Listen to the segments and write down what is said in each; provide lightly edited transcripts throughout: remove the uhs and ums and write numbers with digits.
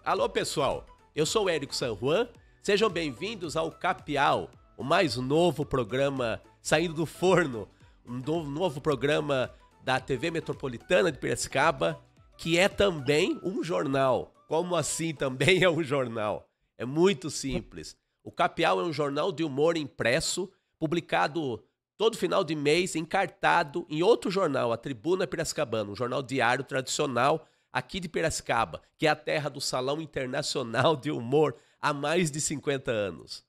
Alô, pessoal, eu sou o Érico San Juan, sejam bem-vindos ao Capial, o mais novo programa saindo do forno, um novo programa da TV Metropolitana de Piracicaba, que é também um jornal. Como assim também é um jornal? É muito simples. O Capial é um jornal de humor impresso, publicado todo final de mês, encartado em outro jornal, a Tribuna Piracicabana, um jornal diário tradicional aqui de Piracicaba, que é a terra do Salão Internacional de Humor há mais de 50 anos.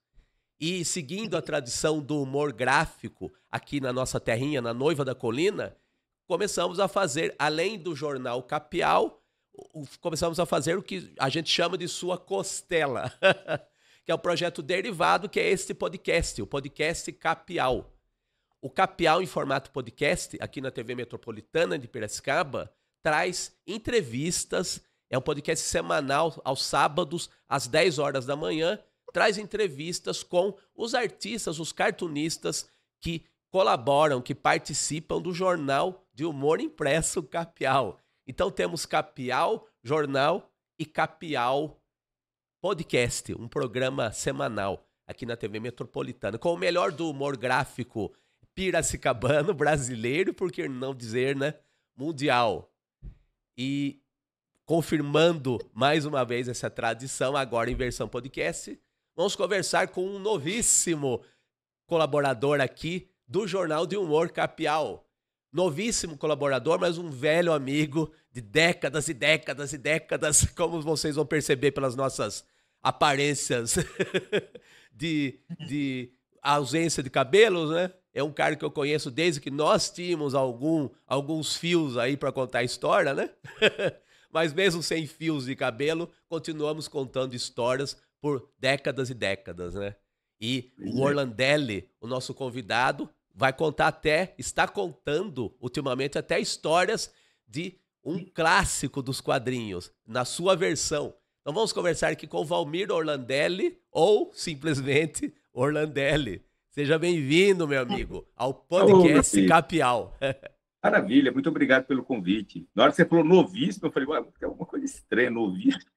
E seguindo a tradição do humor gráfico aqui na nossa terrinha, na Noiva da Colina, começamos a fazer, além do jornal Capial, começamos a fazer o que a gente chama de sua costela, que é o projeto derivado, que é este podcast, o podcast Capial. O Capial em formato podcast, aqui na TV Metropolitana de Piracicaba, traz entrevistas, é um podcast semanal aos sábados, às 10 horas da manhã, traz entrevistas com os artistas, os cartunistas que colaboram, que participam do jornal de humor impresso Capial. Então temos Capial Jornal e Capial Podcast, um programa semanal aqui na TV Metropolitana, com o melhor do humor gráfico piracicabano, brasileiro, por que não dizer, né, mundial. E confirmando mais uma vez essa tradição, agora em versão podcast, vamos conversar com um novíssimo colaborador aqui do Jornal de Humor Capial. Novíssimo colaborador, mas um velho amigo de décadas e décadas e décadas, como vocês vão perceber pelas nossas aparências de ausência de cabelos, né? É um cara que eu conheço desde que nós tínhamos alguns fios aí para contar a história, né? Mas mesmo sem fios de cabelo, continuamos contando histórias por décadas e décadas, né? E o Orlandelli, o nosso convidado, vai contar está contando ultimamente até histórias de um clássico dos quadrinhos, na sua versão. Então vamos conversar aqui com o Valmir Orlandelli, ou simplesmente Orlandelli. Seja bem-vindo, meu amigo, ao podcast Capial. Maravilha, muito obrigado pelo convite. Na hora que você falou novíssimo, eu falei, é uma coisa estranha, novíssimo.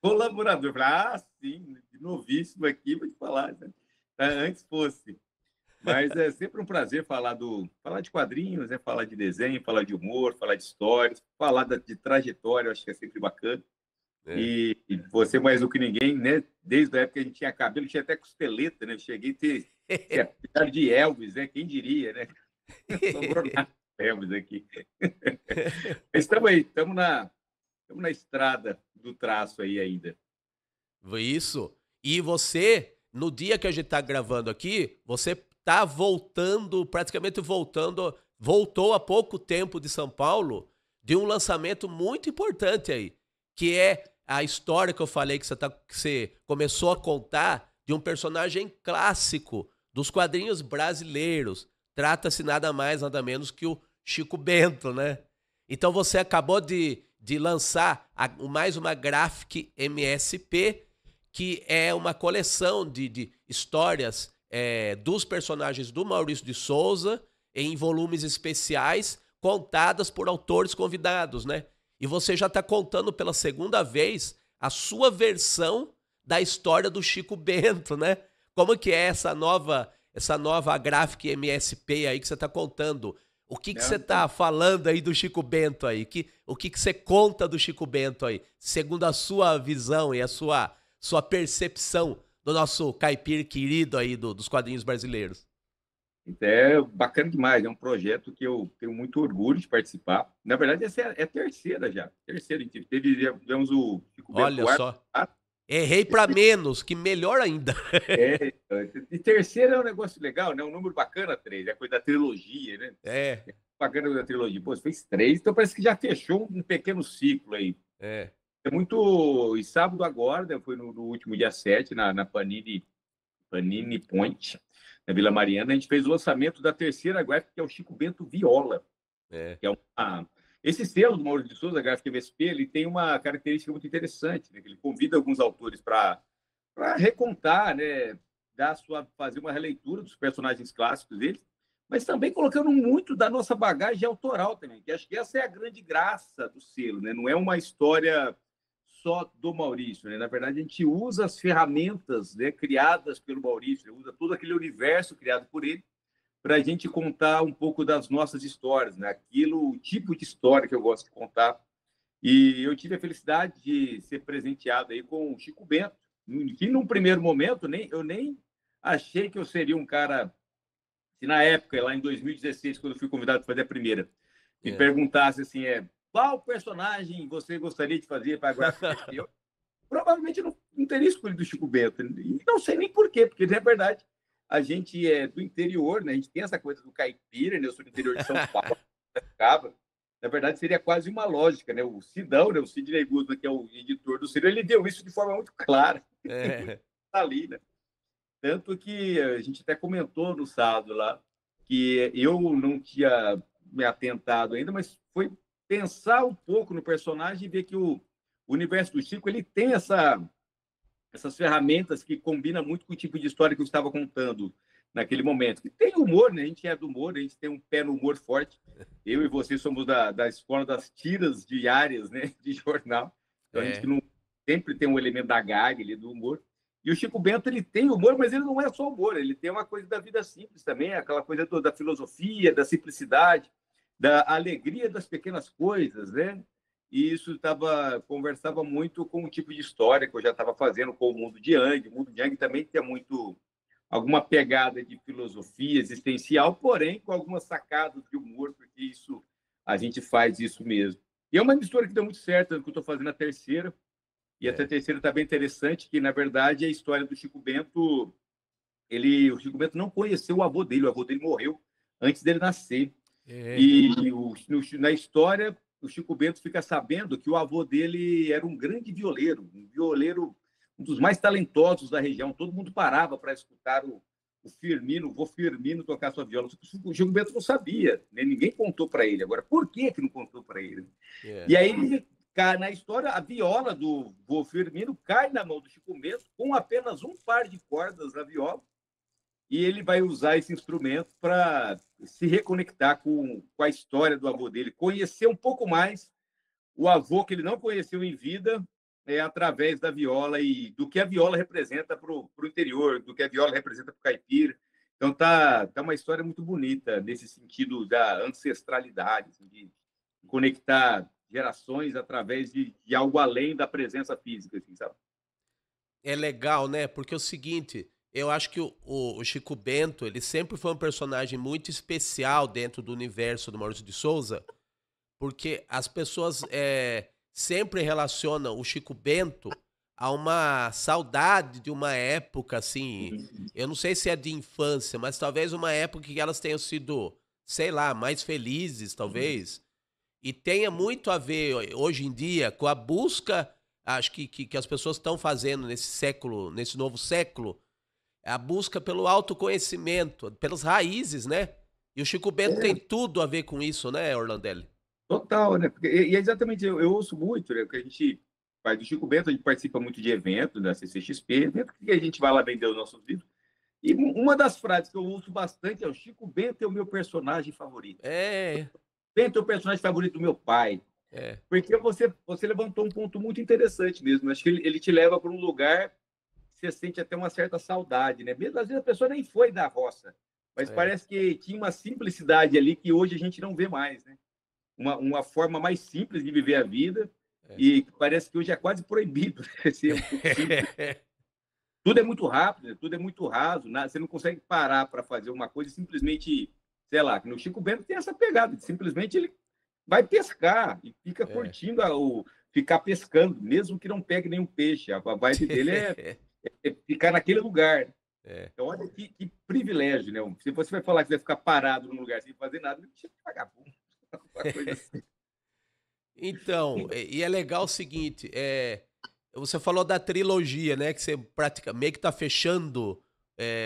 Colaborador. Eu falei, sim, novíssimo aqui, vou te falar, né? Antes fosse. Mas é sempre um prazer falar de quadrinhos, né? Falar de desenho, falar de humor, falar de histórias, falar de trajetória, eu acho que é sempre bacana. É. E você, mais do que ninguém, né? Desde a época que a gente tinha cabelo, tinha até costeleta, né? Eu cheguei a ter de Elvis, né? Quem diria, né? Sobrou nada Elvis aqui. Mas estamos aí, estamos na estrada do traço aí ainda. Isso. E você, no dia que a gente está gravando aqui, você está praticamente voltou há pouco tempo de São Paulo, de um lançamento muito importante aí, que é a história que eu falei que você começou a contar de um personagem clássico dos quadrinhos brasileiros. Trata-se nada mais, nada menos que o Chico Bento, né? Então você acabou de lançar mais uma Graphic MSP, que é uma coleção de histórias dos personagens do Maurício de Souza em volumes especiais, contadas por autores convidados, né? E você já está contando pela segunda vez a sua versão da história do Chico Bento, né? Como que é essa nova Graphic MSP aí que você está contando? O que você está falando aí do Chico Bento aí? O que você conta do Chico Bento aí? Segundo a sua visão e a sua percepção do nosso caipira querido aí dos quadrinhos brasileiros. É bacana demais, é um projeto que eu tenho muito orgulho de participar. Na verdade, essa é a terceira já. Tivemos o Chico Bento. Olha só. Errei para menos, que melhor ainda. E terceira é um negócio legal, né? Um número bacana, 3. É a coisa da trilogia, né? Bacana da trilogia. Pô, você fez 3, então parece que já fechou um pequeno ciclo aí. É muito... E sábado agora, né? Foi no último dia 7, na Panini Point, na Vila Mariana, a gente fez o lançamento da terceira gráfica, que é o Chico Bento Viola. Que é esse selo do Maurício de Souza, a Gráfica MSP, ele tem uma característica muito interessante, né? Ele convida alguns autores para recontar, né? Fazer uma releitura dos personagens clássicos deles, mas também colocando muito da nossa bagagem autoral também, que acho que essa é a grande graça do selo, né? Não é uma história só do Maurício, né? Na verdade, a gente usa as ferramentas, né, criadas pelo Maurício, usa todo aquele universo criado por ele para a gente contar um pouco das nossas histórias, né? Aquilo, o tipo de história que eu gosto de contar. E eu tive a felicidade de ser presenteado aí com o Chico Bento, que num primeiro momento eu nem achei que eu seria um cara, se na época, lá em 2016, quando eu fui convidado para fazer a primeira, me perguntasse assim, qual personagem você gostaria de fazer para a gráfica? Eu provavelmente não teria escolhido o Chico Bento. E não sei nem por quê, porque, na verdade, a gente é do interior, né? A gente tem essa coisa do caipira, né? Eu sou do interior de São Paulo, Piracicaba. Na verdade, seria quase uma lógica, né? O Sidão, né? O Sidney Guzman, que é o editor do Ciro, ele deu isso de forma muito clara. Tá ali, né? Tanto que a gente até comentou no sábado lá que eu não tinha me atentado ainda, mas foi pensar um pouco no personagem e ver que o universo do Chico ele tem essas ferramentas que combinam muito com o tipo de história que eu estava contando naquele momento. Que tem humor, né? A gente é do humor, a gente tem um pé no humor forte. Eu e você somos da escola das tiras diárias, né? De jornal. Então a gente não sempre tem um elemento da gag ali, do humor. E o Chico Bento ele tem humor, mas ele não é só humor, ele tem uma coisa da vida simples também, aquela coisa da filosofia, da simplicidade, da alegria das pequenas coisas, né? E isso conversava muito com o tipo de história que eu já estava fazendo com o Mundo de Yang. O Mundo de Yang também tinha alguma pegada de filosofia existencial, porém com algumas sacadas de humor, porque isso a gente faz isso mesmo. E é uma mistura que deu muito certo, que eu estou fazendo a terceira. E essa terceira está bem interessante, que, na verdade, é a história do Chico Bento. O Chico Bento não conheceu o avô dele morreu antes dele nascer. E na história, o Chico Bento fica sabendo que o avô dele era um grande violeiro, um dos mais talentosos da região. Todo mundo parava para escutar o Firmino, o vô Firmino tocar sua viola. O Chico Bento não sabia, né? Ninguém contou para ele. Agora, por que não contou para ele? E aí na história, a viola do vô Firmino cai na mão do Chico Bento com apenas um par de cordas na viola e ele vai usar esse instrumento para se reconectar com a história do avô dele, conhecer um pouco mais o avô que ele não conheceu em vida através da viola e do que a viola representa para o interior, do que a viola representa para o caipira. Então tá uma história muito bonita nesse sentido da ancestralidade, assim, de conectar gerações através de algo além da presença física, assim, sabe? É legal, né? Porque é o seguinte, eu acho que o Chico Bento, ele sempre foi um personagem muito especial dentro do universo do Maurício de Souza, porque as pessoas sempre relacionam o Chico Bento a uma saudade de uma época, assim, eu não sei se é de infância, mas talvez uma época que elas tenham sido, sei lá, mais felizes, talvez. E tenha muito a ver, hoje em dia, com a busca, acho que as pessoas estão fazendo nesse novo século, a busca pelo autoconhecimento, pelas raízes, né? E o Chico Bento tem tudo a ver com isso, né, Orlandelli? Total, né? E exatamente, eu ouço muito, né? Que a gente faz do Chico Bento, a gente participa muito de eventos da CCXP, evento que a gente vai lá vender os nossos livros. E uma das frases que eu ouço bastante é: o Chico Bento é o meu personagem favorito. Bento é o personagem favorito do meu pai. Porque você levantou um ponto muito interessante mesmo. Acho que ele te leva para um lugar que você sente até uma certa saudade, né? Mesmo às vezes a pessoa nem foi da roça, mas parece que tinha uma simplicidade ali que hoje a gente não vê mais, né? Uma forma mais simples de viver a vida e parece que hoje é quase proibido ser um pouco simples. Tudo é muito rápido, tudo é muito raso, você não consegue parar para fazer uma coisa e simplesmente, sei lá, no Chico Bento tem essa pegada, simplesmente ele vai pescar e fica curtindo ficar pescando, mesmo que não pegue nenhum peixe. A vibe dele é ficar naquele lugar. Então, olha que privilégio, né? Se você vai falar que vai ficar parado num lugar sem fazer nada, ele chega de vagabundo. Uma coisa assim. Então, e é legal o seguinte, você falou da trilogia, né? Que você meio que tá fechando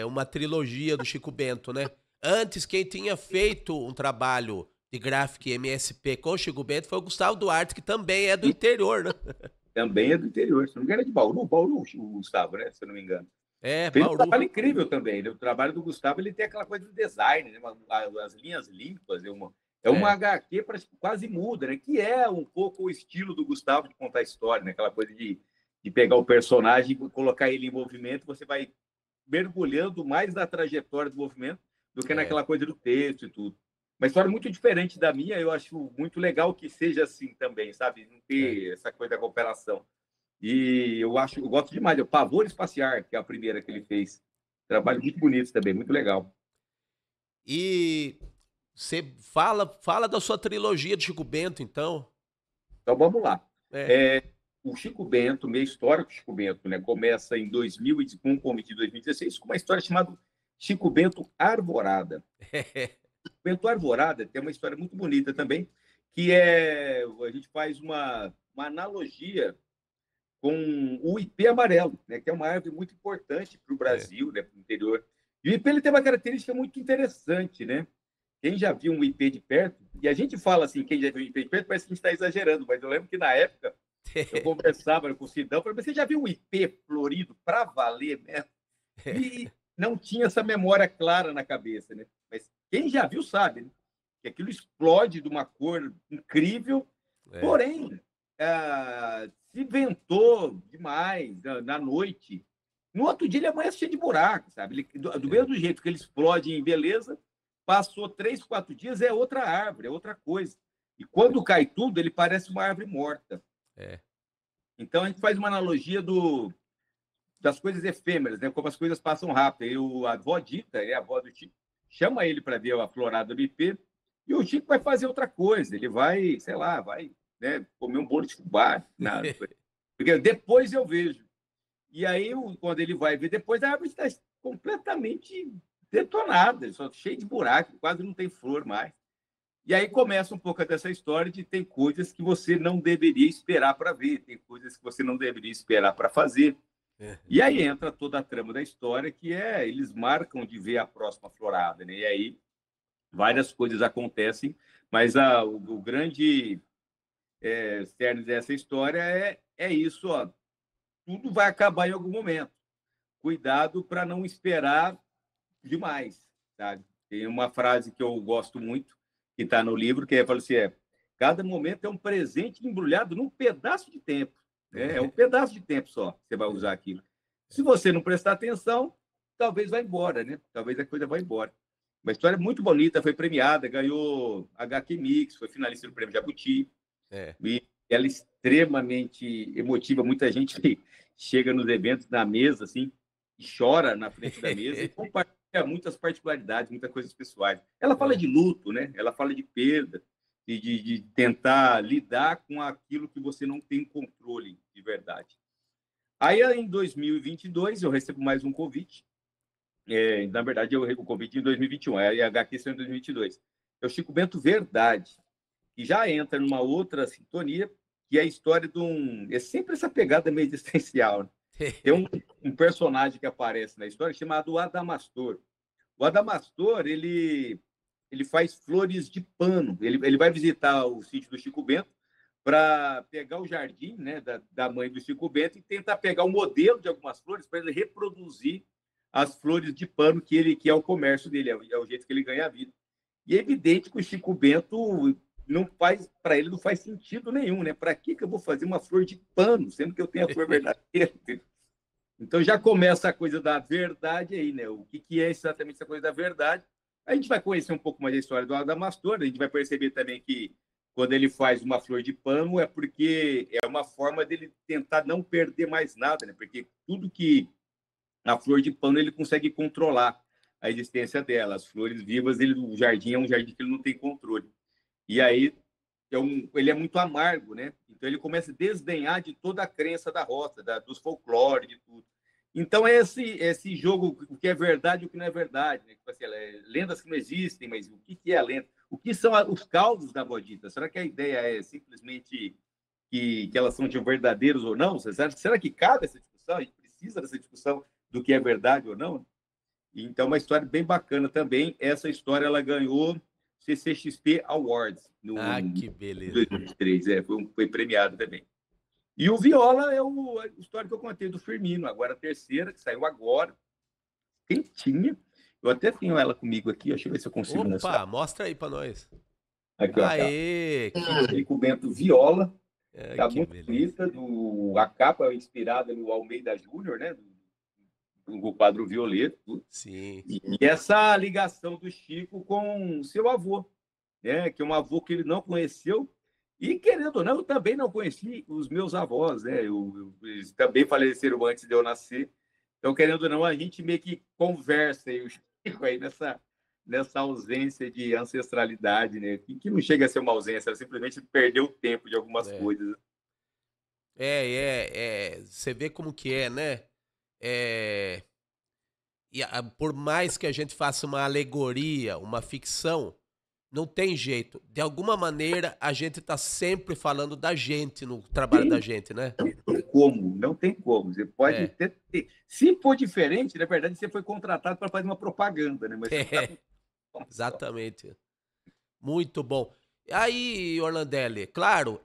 uma trilogia do Chico Bento, né? Antes, quem tinha feito um trabalho de gráfica MSP com o Chico Bento foi o Gustavo Duarte, que também é do interior, né? Também é do interior. Se não me engano, é de Bauru, o Gustavo, né? Se eu não me engano. Fez Bauru. um trabalho incrível também. Né? O trabalho do Gustavo ele tem aquela coisa do design, né? As linhas limpas, É uma HQ quase muda, né? Que é um pouco o estilo do Gustavo de contar história, né? Aquela coisa de pegar o personagem e colocar ele em movimento, você vai mergulhando mais na trajetória do movimento do que naquela coisa do texto e tudo. Uma história muito diferente da minha, eu acho muito legal que seja assim também, sabe? Não ter essa coisa da cooperação. E eu gosto demais. É o Pavor Espaciar, que é a primeira que ele fez. Trabalho muito bonito também, muito legal. E você fala da sua trilogia de Chico Bento, então? Então vamos lá. O Chico Bento, minha história com o Chico Bento, né, começa em 2000, com um convite de 2016, com uma história chamada Chico Bento Arvorada. Chico Bento Arvorada tem uma história muito bonita também, que a gente faz uma analogia com o ipê amarelo, né, que é uma árvore muito importante para o Brasil, né, para o interior. E o ipê ele tem uma característica muito interessante, né? Quem já viu um ipê de perto, e a gente fala assim, quem já viu um ipê de perto, parece que a gente está exagerando, mas eu lembro que na época eu conversava com o Sidão, falei, você já viu um ipê florido para valer mesmo? E não tinha essa memória clara na cabeça, né? Mas quem já viu sabe, né? Que aquilo explode de uma cor incrível, porém, se ventou demais na noite. No outro dia ele amanhece cheio de buraco, sabe? Do mesmo jeito que ele explode em beleza, passou 3, 4 dias, é outra árvore, é outra coisa. E quando cai tudo, ele parece uma árvore morta. Então, a gente faz uma analogia das coisas efêmeras, né? Como as coisas passam rápido. E a avó Dita, a avó do Chico, chama ele para ver a florada do ipê, e o Chico vai fazer outra coisa. Ele vai, sei lá, né, comer um bolo de fubá. Porque depois eu vejo. E aí, quando ele vai ver, depois a árvore está completamente detonada, só cheia de buraco, quase não tem flor mais. E aí começa um pouco dessa história de tem coisas que você não deveria esperar para ver, tem coisas que você não deveria esperar para fazer. E aí entra toda a trama da história, que eles marcam de ver a próxima florada, né? E aí várias coisas acontecem, mas o grande cerne dessa história é isso, ó. Tudo vai acabar em algum momento. Cuidado para não esperar demais, sabe? Tem uma frase que eu gosto muito, que está no livro, que fala assim, cada momento é um presente embrulhado num pedaço de tempo. É um pedaço de tempo só que você vai usar aquilo. Se você não prestar atenção, talvez vá embora, né? Talvez a coisa vá embora. Uma história muito bonita, foi premiada, ganhou HQ Mix, foi finalista do Prêmio Jabuti. E ela é extremamente emotiva. Muita gente chega nos eventos na mesa, assim, e chora na frente da mesa e compartilha muitas particularidades, muitas coisas pessoais. Ela fala de luto, né? Ela fala de perda, de tentar lidar com aquilo que você não tem controle de verdade. Aí, em 2022, eu recebo mais um convite. Na verdade, eu recebo o convite em 2021, a HQ saiu em 2022. É o Chico Bento Verdade, que já entra numa outra sintonia, que é a história de é sempre essa pegada meio existencial, né? Tem um personagem que aparece na história chamado Adamastor. O Adamastor, ele faz flores de pano. Ele vai visitar o sítio do Chico Bento para pegar o jardim, né, da mãe do Chico Bento e tentar pegar o modelo de algumas flores para ele reproduzir as flores de pano que é o comércio dele, é o jeito que ele ganha a vida. E é evidente que o Chico Bento para ele não faz sentido nenhum, né? Para que eu vou fazer uma flor de pano, sendo que eu tenho a flor verdadeira? Então já começa a coisa da verdade aí, né? O que é exatamente essa coisa da verdade? A gente vai conhecer um pouco mais a história do Adamastor, a gente vai perceber também que quando ele faz uma flor de pano é porque é uma forma dele tentar não perder mais nada, né? Porque tudo que a flor de pano ele consegue controlar a existência dela. As flores vivas, o jardim é um jardim que ele não tem controle. E aí ele é muito amargo, né? Então ele começa a desdenhar de toda a crença da roça, dos folclore, de tudo. Então é esse jogo, o que é verdade e o que não é verdade, né? Tipo assim, lendas que não existem, mas o que é a lenda? O que são os causos da Bodhita? Será que a ideia é simplesmente que elas são verdadeiros ou não? Será que cabe essa discussão? A gente precisa dessa discussão do que é verdade ou não? Então, uma história bem bacana também. Essa história ela ganhou CCXP Awards que beleza. 2023. Foi premiado também. E o Viola é a história que eu contei do Firmino, agora a terceira, que saiu agora. Quentinha. Eu até tenho ela comigo aqui, deixa eu ver se eu consigo mostrar. Mostra aí para nós. Aqui, ó, aê! Que com o Bento Viola. Tá muito beleza. bonita. A capa é inspirada no Almeida Júnior, né? Do quadro Violeto. Sim. E essa ligação do Chico com seu avô, né? Que é um avô que ele não conheceu. E, querendo ou não, eu também não conheci os meus avós, né? Eles também faleceram antes de eu nascer. Então, querendo ou não, a gente meio que conversa aí, o Chico aí nessa ausência de ancestralidade, né? Que não chega a ser uma ausência, ela simplesmente perdeu o tempo de algumas coisas. Você vê como que é, né? Por mais que a gente faça uma alegoria, uma ficção, não tem jeito. De alguma maneira, a gente tá sempre falando da gente no trabalho da gente, né? Não tem como. Você pode ter. Se for diferente, na verdade, você foi contratado para fazer uma propaganda, né? Mas você tá exatamente. Muito bom. Aí, Orlandelli, claro,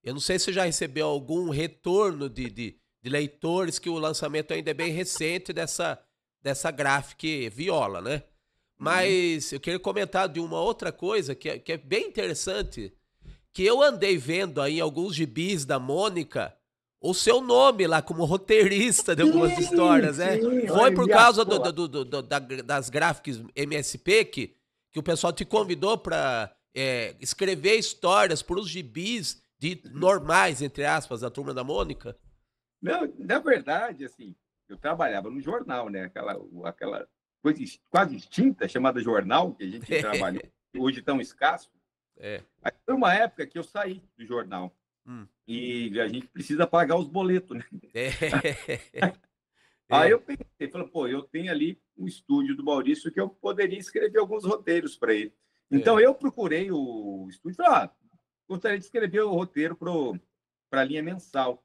eu não sei se você já recebeu algum retorno de leitores que o lançamento ainda é bem recente dessa Graphic Viola, né? Mas eu queria comentar de uma outra coisa que é bem interessante, que eu andei vendo aí em alguns gibis da Mônica o seu nome lá como roteirista de algumas histórias, né? Foi por causa das Graphics MSP que o pessoal te convidou para escrever histórias para os gibis normais, entre aspas, da Turma da Mônica? Não, na verdade, assim, eu trabalhava no jornal, né? Aquela coisa quase extinta chamada jornal, que a gente trabalhou, hoje tão escasso. Mas foi uma época que eu saí do jornal. E a gente precisa pagar os boletos, né? Aí eu pensei, falei, pô, eu tenho ali um estúdio do Maurício que eu poderia escrever alguns roteiros para ele. Então eu procurei o estúdio e falei, gostaria de escrever o roteiro para a linha mensal.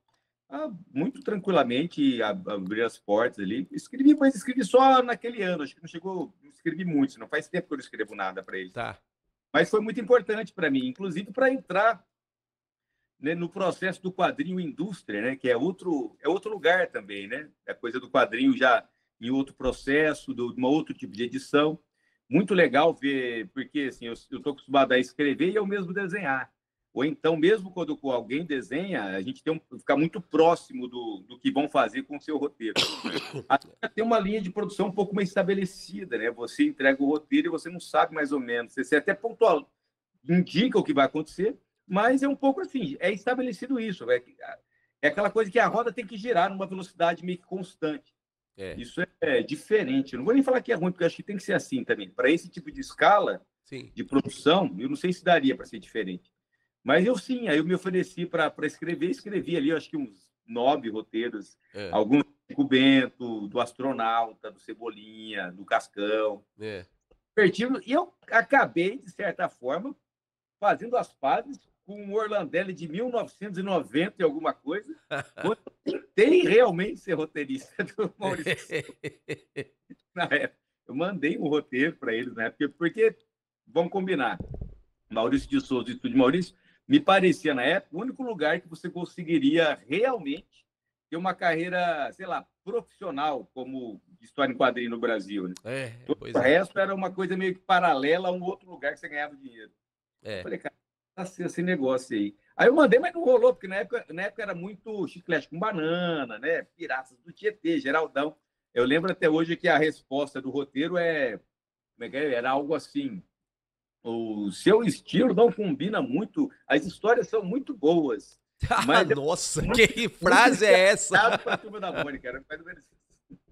Muito tranquilamente abri as portas ali. Escrevi só naquele ano, acho que não escrevi muito, não faz tempo que eu não escrevo nada para ele. Tá. Mas foi muito importante para mim, inclusive para entrar, né, no processo do quadrinho indústria, né, que é outro lugar também, né? A coisa do quadrinho já em outro processo, de um outro tipo de edição. Muito legal ver, porque assim, eu estou acostumado a escrever e eu mesmo desenhar. Ou então, mesmo quando alguém desenha, a gente ficar muito próximo do que vão fazer com o seu roteiro. Até tem uma linha de produção um pouco mais estabelecida, né? Você entrega o roteiro e você não sabe mais ou menos. Você até pontual, indica o que vai acontecer, mas é um pouco assim, é estabelecido isso. É aquela coisa que a roda tem que girar numa velocidade meio que constante. Isso é diferente. Eu não vou nem falar que é ruim, porque eu acho que tem que ser assim também. Para esse tipo de escala de produção, eu não sei se daria para ser diferente. Mas aí eu me ofereci para escrever, escrevi ali, acho que uns 9 roteiros, alguns do Bento, do Astronauta, do Cebolinha, do Cascão. Divertido. E eu acabei, de certa forma, fazendo as pazes com o Orlandelli de 1990 e alguma coisa, quando eu tentei realmente ser roteirista do Maurício. Na época, eu mandei um roteiro para eles na época, porque, vamos combinar, Maurício de Souza, do Estúdio Maurício, me parecia, na época, o único lugar que você conseguiria realmente ter uma carreira, sei lá, profissional, como história em quadrinho no Brasil. Né? O resto era uma coisa meio que paralela a um outro lugar que você ganhava dinheiro. Eu falei, cara, tá esse negócio aí. Aí eu mandei, mas não rolou, porque na época era muito Chiclete com Banana, né? Piratas do Tietê, Geraldão. Eu lembro até hoje que a resposta do roteiro era algo assim: o seu estilo não combina muito, as histórias são muito boas. Mas nossa, que frase é essa? Para a Turma da Mônica, era mais ou menos isso.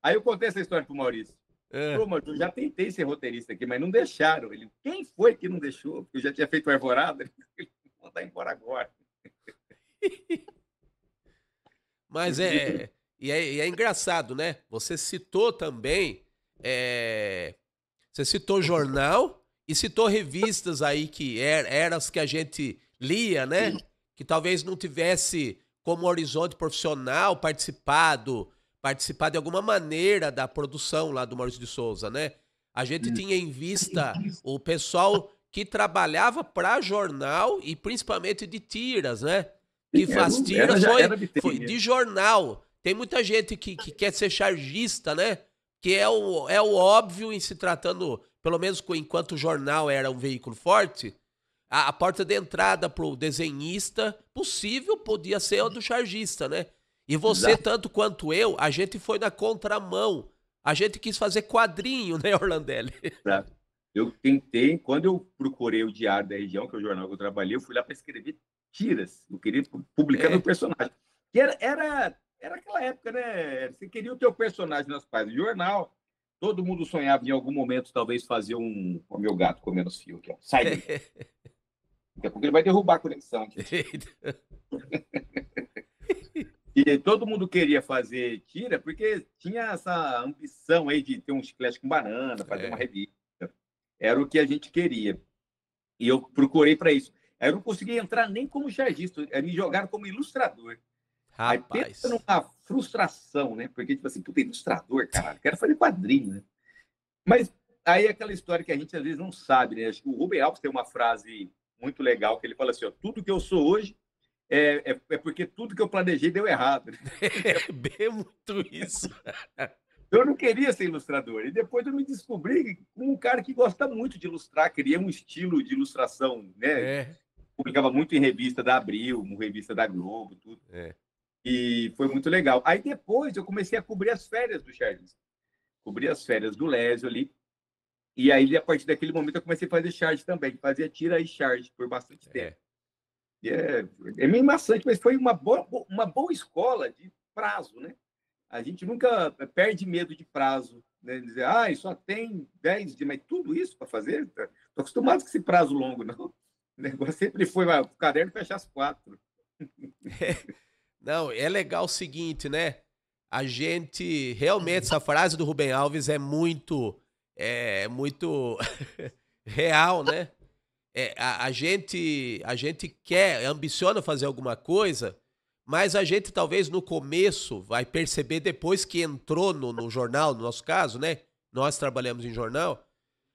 Aí eu contei essa história pro Maurício. Pô, mas eu já tentei ser roteirista aqui, mas não deixaram. Ele, quem foi que não deixou? Porque eu já tinha feito o Arvorada. Ele vou mandar embora agora. Mas é engraçado, né? Você citou também, você citou jornal e citou revistas aí que eram as que a gente lia, né? Que talvez não tivesse como horizonte profissional participar de alguma maneira da produção lá do Maurício de Souza, né? A gente tinha em vista o pessoal que trabalhava para jornal e principalmente de tiras, né? Que faz tiras de jornal. Tem muita gente que quer ser chargista, né? que é o óbvio em se tratando, pelo menos enquanto o jornal era um veículo forte, a porta de entrada para o desenhista possível podia ser a do chargista, né? E você, Exato. tanto quanto eu, a gente foi na contramão. A gente quis fazer quadrinho, né, Orlandelli? Exato. Eu tentei, quando eu procurei o Diário da Região, que é o jornal que eu trabalhei, eu fui lá para escrever tiras. Eu queria publicar meu personagem. Que era aquela época, né? Você queria o teu personagem nas páginas do jornal. Todo mundo sonhava em algum momento, talvez, fazer um. O meu gato comendo os fios aqui, ó. Sai daí. Daqui a pouco ele vai derrubar a conexão aqui. E todo mundo queria fazer tira porque tinha essa ambição aí de ter um chiclete com banana, fazer uma revista. Era o que a gente queria. E eu procurei para isso. Aí eu não consegui entrar nem como chargista, me jogaram como ilustrador. Rapaz. Aí pensa numa frustração, né? Porque, tipo assim, puta, ilustrador, caralho, quero fazer quadrinho, né? Mas aí é aquela história que a gente às vezes não sabe, né? Acho que o Rubem Alves tem uma frase muito legal que ele fala assim: ó, tudo que eu sou hoje é porque tudo que eu planejei deu errado. Né? É bem muito isso. Eu não queria ser ilustrador. E depois eu me descobri como um cara que gosta muito de ilustrar, queria um estilo de ilustração, né? Publicava muito em revista da Abril, revista da Globo, tudo. E foi muito legal. Aí depois eu comecei a cobrir as férias do Charles. Cobri as férias do Lésio ali. E aí, a partir daquele momento, eu comecei a fazer charge também. Fazia tira e charge por bastante tempo. E é meio maçante, mas foi uma boa escola de prazo, né? A gente nunca perde medo de prazo. Né? Dizer, só tem 10 dias, mas tudo isso para fazer? Estou acostumado com esse prazo longo, não. O negócio sempre foi, o caderno fecha às 4. Não, é legal o seguinte, né? A gente, realmente, essa frase do Rubem Alves é muito real, né? A gente ambiciona fazer alguma coisa, mas a gente talvez no começo vai perceber depois que entrou no jornal, no nosso caso, né? Nós trabalhamos em jornal,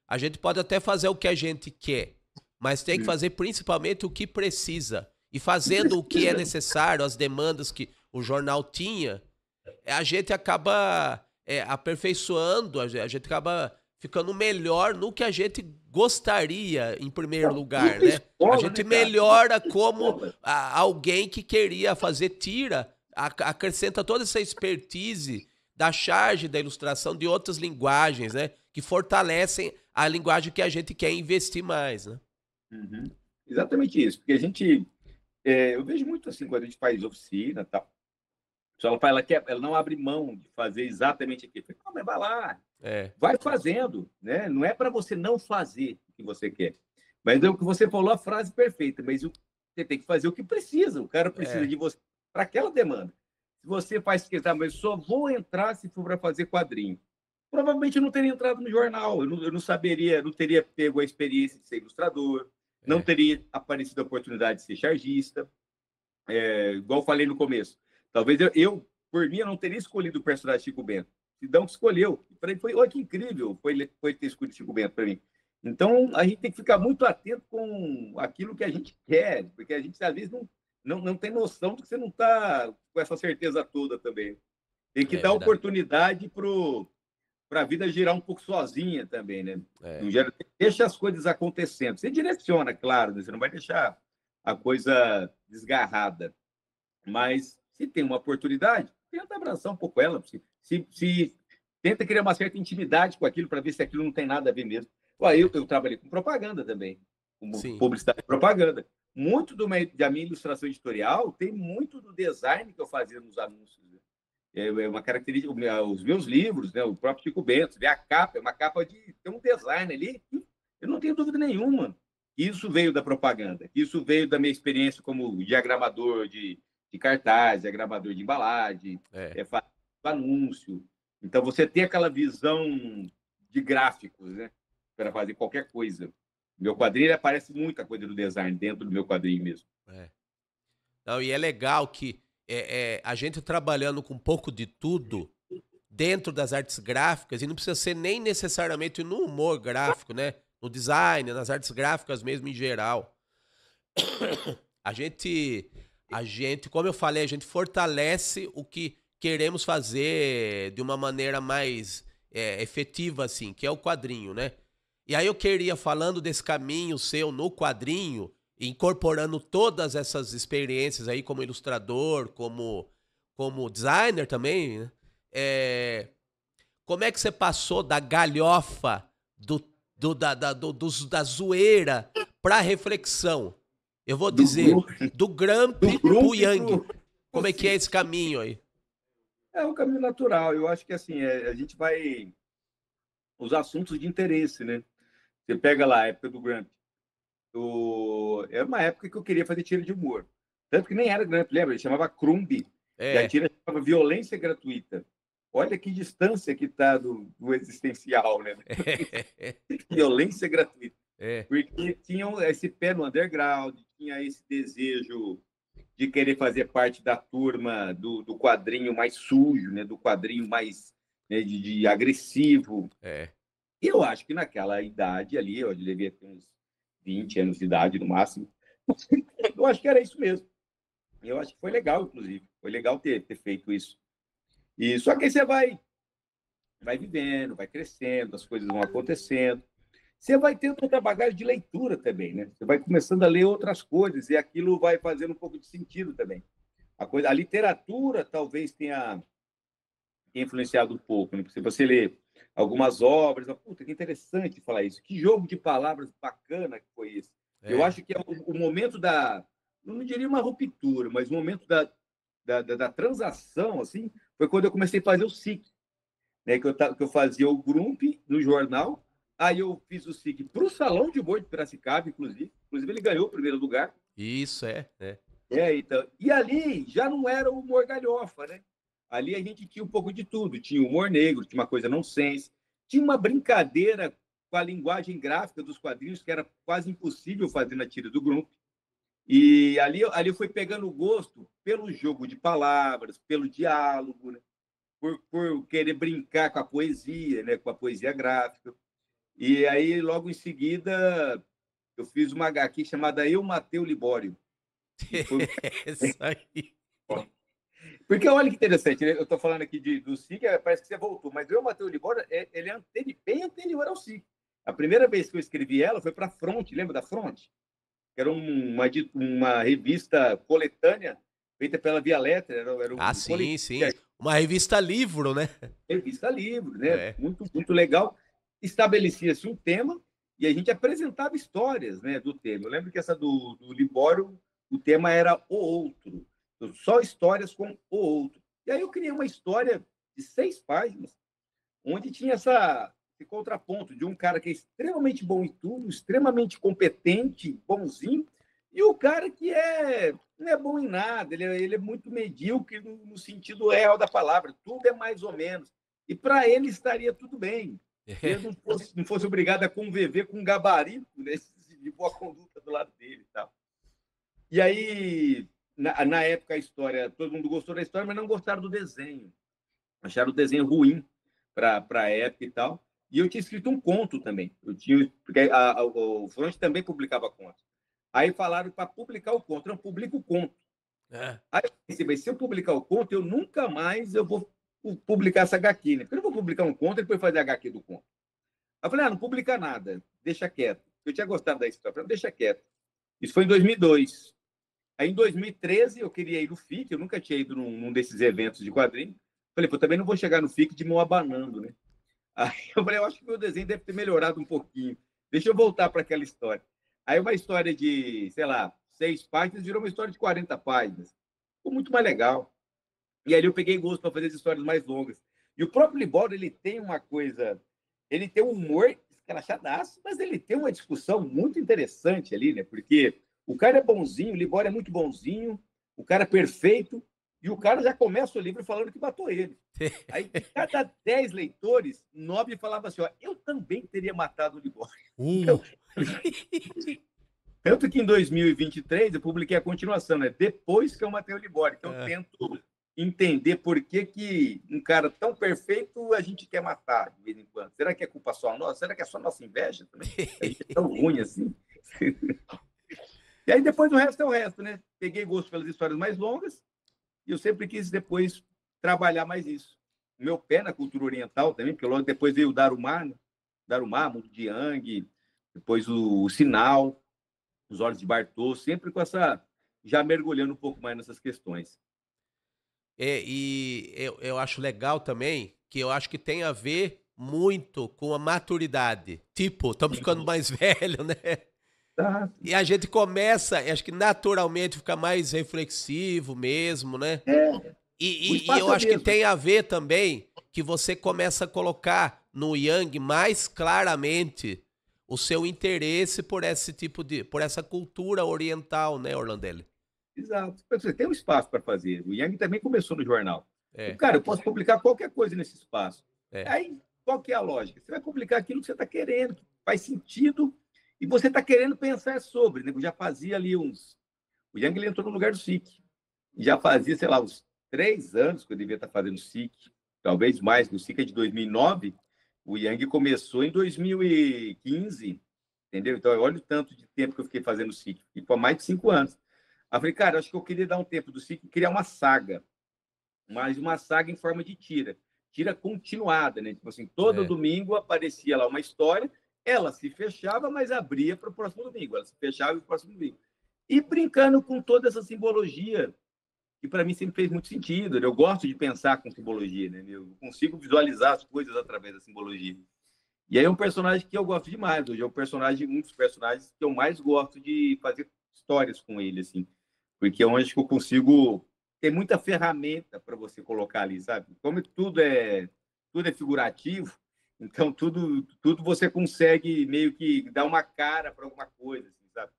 a gente pode até fazer o que a gente quer, mas tem que fazer principalmente o que precisa. E fazendo o que é necessário, as demandas que o jornal tinha, a gente acaba aperfeiçoando, a gente acaba ficando melhor no que a gente gostaria em primeiro lugar, né? A gente melhora como alguém que queria fazer tira, acrescenta toda essa expertise da charge, da ilustração, de outras linguagens, né? Que fortalecem a linguagem que a gente quer investir mais, né? Uhum. Exatamente isso, porque a gente... eu vejo muito assim, quando a gente faz oficina e tal, ela não abre mão de fazer exatamente aquilo. Não, mas vai lá, vai fazendo, né? Não é para você não fazer o que você quer. Mas é o que você falou, a frase perfeita, mas você tem que fazer o que precisa. O cara precisa de você para aquela demanda. Se você faz questão, mas só vou entrar se for para fazer quadrinho. Provavelmente eu não teria entrado no jornal, eu não saberia, não teria pego a experiência de ser ilustrador, não teria aparecido a oportunidade de ser chargista. Igual eu falei no começo. Talvez eu, por mim, eu não teria escolhido o personagem Chico Bento. Sidão que escolheu. Para ele foi, olha que incrível foi ter escolhido Chico Bento para mim. Então, a gente tem que ficar muito atento com aquilo que a gente quer, porque a gente, às vezes, não tem noção de que você não está com essa certeza toda também. Tem que dar oportunidade para a vida girar um pouco sozinha também, né? Deixa as coisas acontecendo. Você direciona, claro, né? Você não vai deixar a coisa desgarrada. Mas se tem uma oportunidade, tenta abraçar um pouco ela. Se tenta criar uma certa intimidade com aquilo para ver se aquilo não tem nada a ver mesmo. Eu trabalhei com propaganda também, com publicidade e propaganda. Muito da minha ilustração editorial tem muito do design que eu fazia nos anúncios. Né? É uma característica, os meus livros, né? O próprio Chico Bento, a capa, é uma capa de tem um design ali, eu não tenho dúvida nenhuma. Isso veio da propaganda, isso veio da minha experiência como diagramador de cartaz, diagramador de embalagem, anúncio. Então, você tem aquela visão de gráficos, né? Para fazer qualquer coisa. Meu quadrinho aparece muita coisa do design dentro do meu quadrinho mesmo. Não, e é legal que a gente trabalhando com um pouco de tudo dentro das artes gráficas, e não precisa ser nem necessariamente no humor gráfico, né? No design, nas artes gráficas mesmo em geral. A gente, como eu falei, a gente fortalece o que queremos fazer de uma maneira mais efetiva, assim, que é o quadrinho, né? E aí eu queria, falando desse caminho seu no quadrinho, incorporando todas essas experiências aí como ilustrador, como designer também, né? Como é que você passou da galhofa, da zoeira pra reflexão? Eu vou dizer, do Gramp pro Yang. Como é que é esse caminho aí? É um caminho natural. Eu acho que assim, a gente vai... Os assuntos de interesse, né? Você pega lá a época do Gramp. Era uma época que eu queria fazer tira de humor. Tanto que nem era Gramp, lembra? Ele chamava Crumb. E a tira chamava Violência Gratuita. Olha que distância que está do existencial, né? Violência gratuita. Porque tinham esse pé no underground, tinha esse desejo de querer fazer parte da turma do quadrinho mais sujo, né? Do quadrinho mais, né, de agressivo. E eu acho que naquela idade ali, eu devia ter uns 20 anos de idade no máximo, eu acho que era isso mesmo. Eu acho que foi legal, inclusive. Foi legal ter feito isso. E só que aí você vai vivendo, vai crescendo, as coisas vão acontecendo. Você vai tendo outra bagagem de leitura também, né? Você vai começando a ler outras coisas e aquilo vai fazendo um pouco de sentido também. A literatura talvez tenha influenciado um pouco, né? Se você lê algumas obras, puta, que interessante falar isso. Que jogo de palavras bacana que foi esse. Eu acho que é o momento não diria uma ruptura, mas o momento da transação, assim, foi quando eu comecei a fazer o SIC, né? Que eu fazia o Grump no jornal, aí eu fiz o SIC para o Salão de Humor de Piracicaba, inclusive ele ganhou o primeiro lugar. Isso, então, e ali já não era o humor galhofa, né? Ali a gente tinha um pouco de tudo, tinha humor negro, tinha uma coisa nonsense, tinha uma brincadeira com a linguagem gráfica dos quadrinhos que era quase impossível fazer na tira do Grump. E ali eu fui pegando gosto pelo jogo de palavras, pelo diálogo, né? por querer brincar com a poesia, né? Com a poesia gráfica. E aí, logo em seguida, eu fiz uma HQ chamada Eu Matei o Libório. Foi... Isso aí. Porque olha que interessante, né? Eu estou falando aqui do SIC, parece que você voltou, mas Eu Matei o Libório, ele é bem anterior ao SIC. A primeira vez que eu escrevi ela foi para a Fronte, lembra da Fronte? Era uma revista coletânea feita pela Via Letra. Era sim. Uma revista livro, né? Revista livro, né? Muito, muito legal. Estabelecia-se um tema e a gente apresentava histórias, né, do tema. Eu lembro que essa do Libório, o tema era o outro. Só histórias com o outro. E aí eu criei uma história de 6 páginas, onde tinha esse contraponto de um cara que é extremamente bom em tudo, extremamente competente, bonzinho, e o cara que não é bom em nada, ele é muito medíocre no sentido real da palavra, tudo é mais ou menos. E para ele estaria tudo bem. Se ele não fosse obrigado a conviver com um gabarito, né, de boa conduta do lado dele e tal. E aí, na época, a história, todo mundo gostou da história, mas não gostaram do desenho. Acharam o desenho ruim para a época e tal. E eu tinha escrito um conto também. Porque o Front também publicava contos. Aí falaram para publicar o conto. Não, publica o conto. Aí eu pensei, mas se eu publicar o conto, eu nunca mais vou publicar essa HQ, né? Porque eu não vou publicar um conto e depois fazer a HQ do conto. Aí eu falei, não publica nada, deixa quieto. Eu tinha gostado da história, falei, deixa quieto. Isso foi em 2002. Aí, em 2013, eu queria ir no FIC, eu nunca tinha ido num desses eventos de quadrinho. Falei, pô, também não vou chegar no FIC de mão abanando, né? Aí eu falei, eu acho que meu desenho deve ter melhorado um pouquinho. Deixa eu voltar para aquela história. Aí uma história de, sei lá, 6 páginas virou uma história de 40 páginas. Ficou muito mais legal. E ali eu peguei gosto para fazer as histórias mais longas. E o próprio Libório, ele tem uma coisa... Ele tem um humor escrachadaço, mas ele tem uma discussão muito interessante ali, né? Porque o cara é bonzinho, o Libório é muito bonzinho, o cara é perfeito, e o cara já começa o livro falando que matou ele. Aí, de cada 10 leitores, 9 falavam assim, ó, eu também teria matado o Libório. Então, tanto que em 2023 eu publiquei a continuação, né? Depois que eu matei o Libório. Então, eu tento entender por que um cara tão perfeito a gente quer matar de vez em quando. Será que é culpa só nossa? Será que é só nossa inveja também? A gente é tão ruim assim. E aí depois o resto é o resto, né? Peguei gosto pelas histórias mais longas e eu sempre quis depois trabalhar mais isso. meu pé na cultura oriental também, porque logo depois veio o Darumá, né? Darumá, Mundo de Yang, depois o Sinal, Os Olhos de Bartô, sempre com essa, já mergulhando um pouco mais nessas questões. E eu acho legal também, que eu acho que tem a ver muito com a maturidade. Tipo, estamos ficando mais velho, né? Tá. E a gente começa, acho que naturalmente fica mais reflexivo mesmo, né? E eu acho que tem a ver também que você começa a colocar no Yang mais claramente o seu interesse por esse tipo por essa cultura oriental, né, Orlandelli? Exato. Você tem um espaço para fazer. O Yang também começou no jornal. Cara, eu posso publicar qualquer coisa nesse espaço. Aí, qual que é a lógica? Você vai publicar aquilo que você está querendo, que faz sentido, e você está querendo pensar sobre. Né? Eu já fazia ali uns... O Yang ele entrou no lugar do SIC. Já fazia, sei lá, uns 3 anos que eu devia estar fazendo SIC, talvez mais, o SIC é de 2009, o Yang começou em 2015, entendeu? Então, olha o tanto de tempo que eu fiquei fazendo SIC, e por mais de 5 anos. Aí eu falei, cara, acho que eu queria dar um tempo do SIC e criar uma saga, mas uma saga em forma de tira continuada, né? Tipo assim, todo domingo aparecia lá uma história, ela se fechava, mas abria para o próximo domingo, ela se fechava e o próximo domingo. E brincando com toda essa simbologia, que para mim sempre fez muito sentido. Eu gosto de pensar com simbologia, né? Eu consigo visualizar as coisas através da simbologia. E aí é um personagem que eu gosto demais. Hoje é um dos personagens que eu mais gosto de fazer histórias com ele, assim, porque é onde que eu consigo ter muita ferramenta para você colocar ali, sabe? Como tudo é figurativo, então tudo você consegue meio que dar uma cara para alguma coisa, assim, sabe?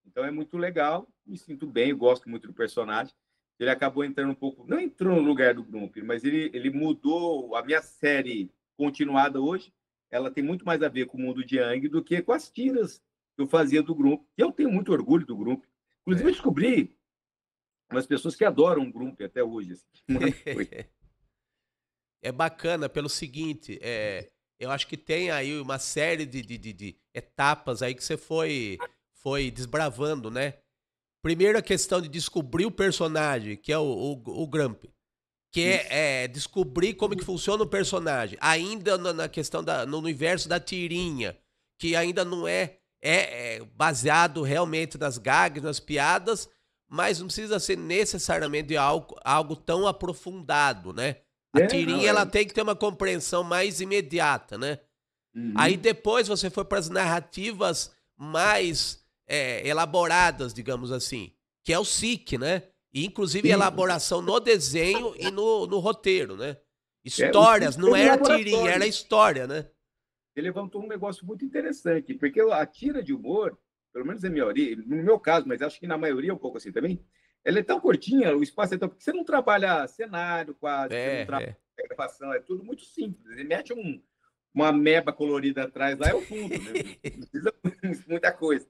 Então é muito legal, me sinto bem, gosto muito do personagem. Ele acabou entrando um pouco, não entrou no lugar do Grump, mas ele mudou a minha série continuada hoje. Ela tem muito mais a ver com o mundo de Yang do que com as tiras que eu fazia do Grump. E eu tenho muito orgulho do Grump. Inclusive, eu descobri umas pessoas que adoram o Grump até hoje. Assim. É bacana pelo seguinte, eu acho que tem aí uma série de etapas aí que você foi desbravando, né? Primeiro a questão de descobrir o personagem, que é o Grump. Que é descobrir como que funciona o personagem. Ainda na questão no universo da tirinha, que ainda não é baseado realmente nas gags, nas piadas, mas não precisa ser necessariamente algo tão aprofundado, né? A tirinha ela tem que ter uma compreensão mais imediata, né? Uhum. Aí depois você foi para as narrativas mais elaboradas, digamos assim, que é o SIC, né? E, inclusive, elaboração no desenho e no roteiro, né? Histórias, não era tirinha, era história, né? Ele levantou um negócio muito interessante, porque a tira de humor, pelo menos na minha maioria, no meu caso, mas acho que na maioria é um pouco assim também, ela é tão curtinha, o espaço é tão... Porque você não trabalha cenário quase, você não trabalha gravação, é tudo muito simples. Ele mete uma meba colorida atrás lá, é o fundo, né? Não precisa muita coisa.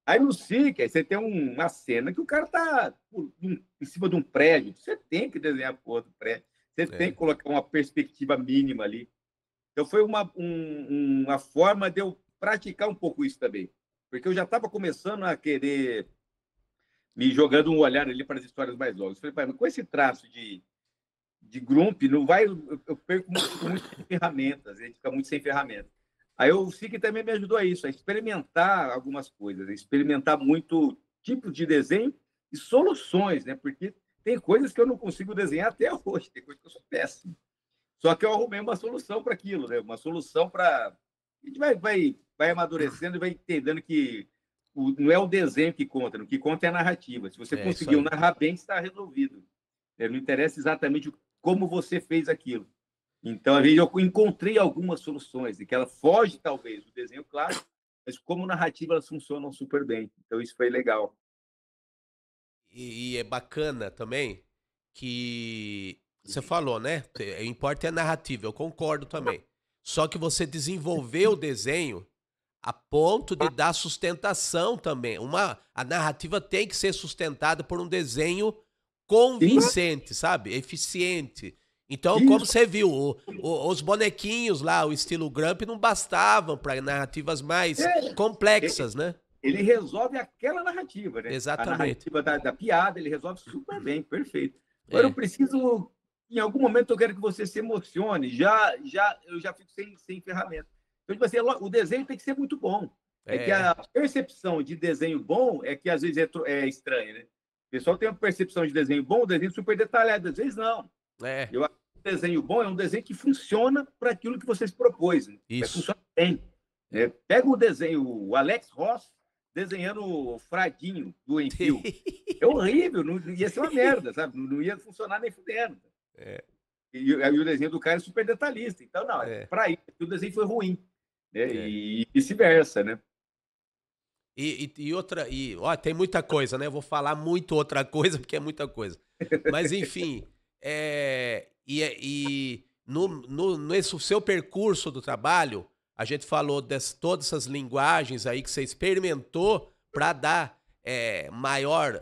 Aí no SIC, você tem uma cena que o cara tá em cima de um prédio. Você tem que desenhar por outro prédio. Você tem que colocar uma perspectiva mínima ali. Então foi uma forma de eu praticar um pouco isso também. Porque eu já estava começando a querer me jogando um olhar ali para as histórias mais longas. Eu falei, mas com esse traço de Grump, não vai, eu perco muito sem ferramentas. A gente fica muito sem ferramentas. Aí o SIC também me ajudou a isso, a experimentar algumas coisas, a experimentar muito tipo de desenho e soluções, né? Porque tem coisas que eu não consigo desenhar até hoje, tem coisas que eu sou péssimo. Só que eu arrumei uma solução para aquilo, né? Uma solução para... A gente vai amadurecendo e vai entendendo que não é o desenho que conta, o que conta é a narrativa. Se você conseguiu narrar bem, está resolvido. Não interessa exatamente como você fez aquilo. Então, às vezes, eu encontrei algumas soluções, e que ela foge, talvez, do desenho clássico, mas como narrativa elas funcionam super bem. Então, isso foi legal. E é bacana também que você falou, né? O importa é a narrativa, eu concordo também. Só que você desenvolveu o desenho a ponto de dar sustentação também. A narrativa tem que ser sustentada por um desenho convincente, sabe? Eficiente. Então, como você viu, os bonequinhos lá, o estilo Grump, não bastavam para narrativas mais complexas, né? Ele resolve aquela narrativa, né? Exatamente. A narrativa da piada, ele resolve super bem, perfeito. Agora eu preciso em algum momento eu quero que você se emocione, eu já fico sem ferramenta. Então, tipo assim, o desenho tem que ser muito bom. É que a percepção de desenho bom é que às vezes é estranha, né? O pessoal tem uma percepção de desenho bom, desenho super detalhado, às vezes não. Eu acho que o desenho bom é um desenho que funciona para aquilo que você se propôs. Né? Funciona bem. Pega o desenho, o Alex Ross desenhando o Fradinho do Enfield. É horrível, não ia ser uma merda, sabe? Não ia funcionar nem fudendo. E o desenho do cara é super detalhista. Então, não, para isso, o desenho foi ruim. Né? E vice-versa, né? Ó, tem muita coisa, né? Eu vou falar muito outra coisa, porque é muita coisa. Mas, enfim, nesse seu percurso do trabalho, a gente falou de todas essas linguagens aí que você experimentou para dar maior,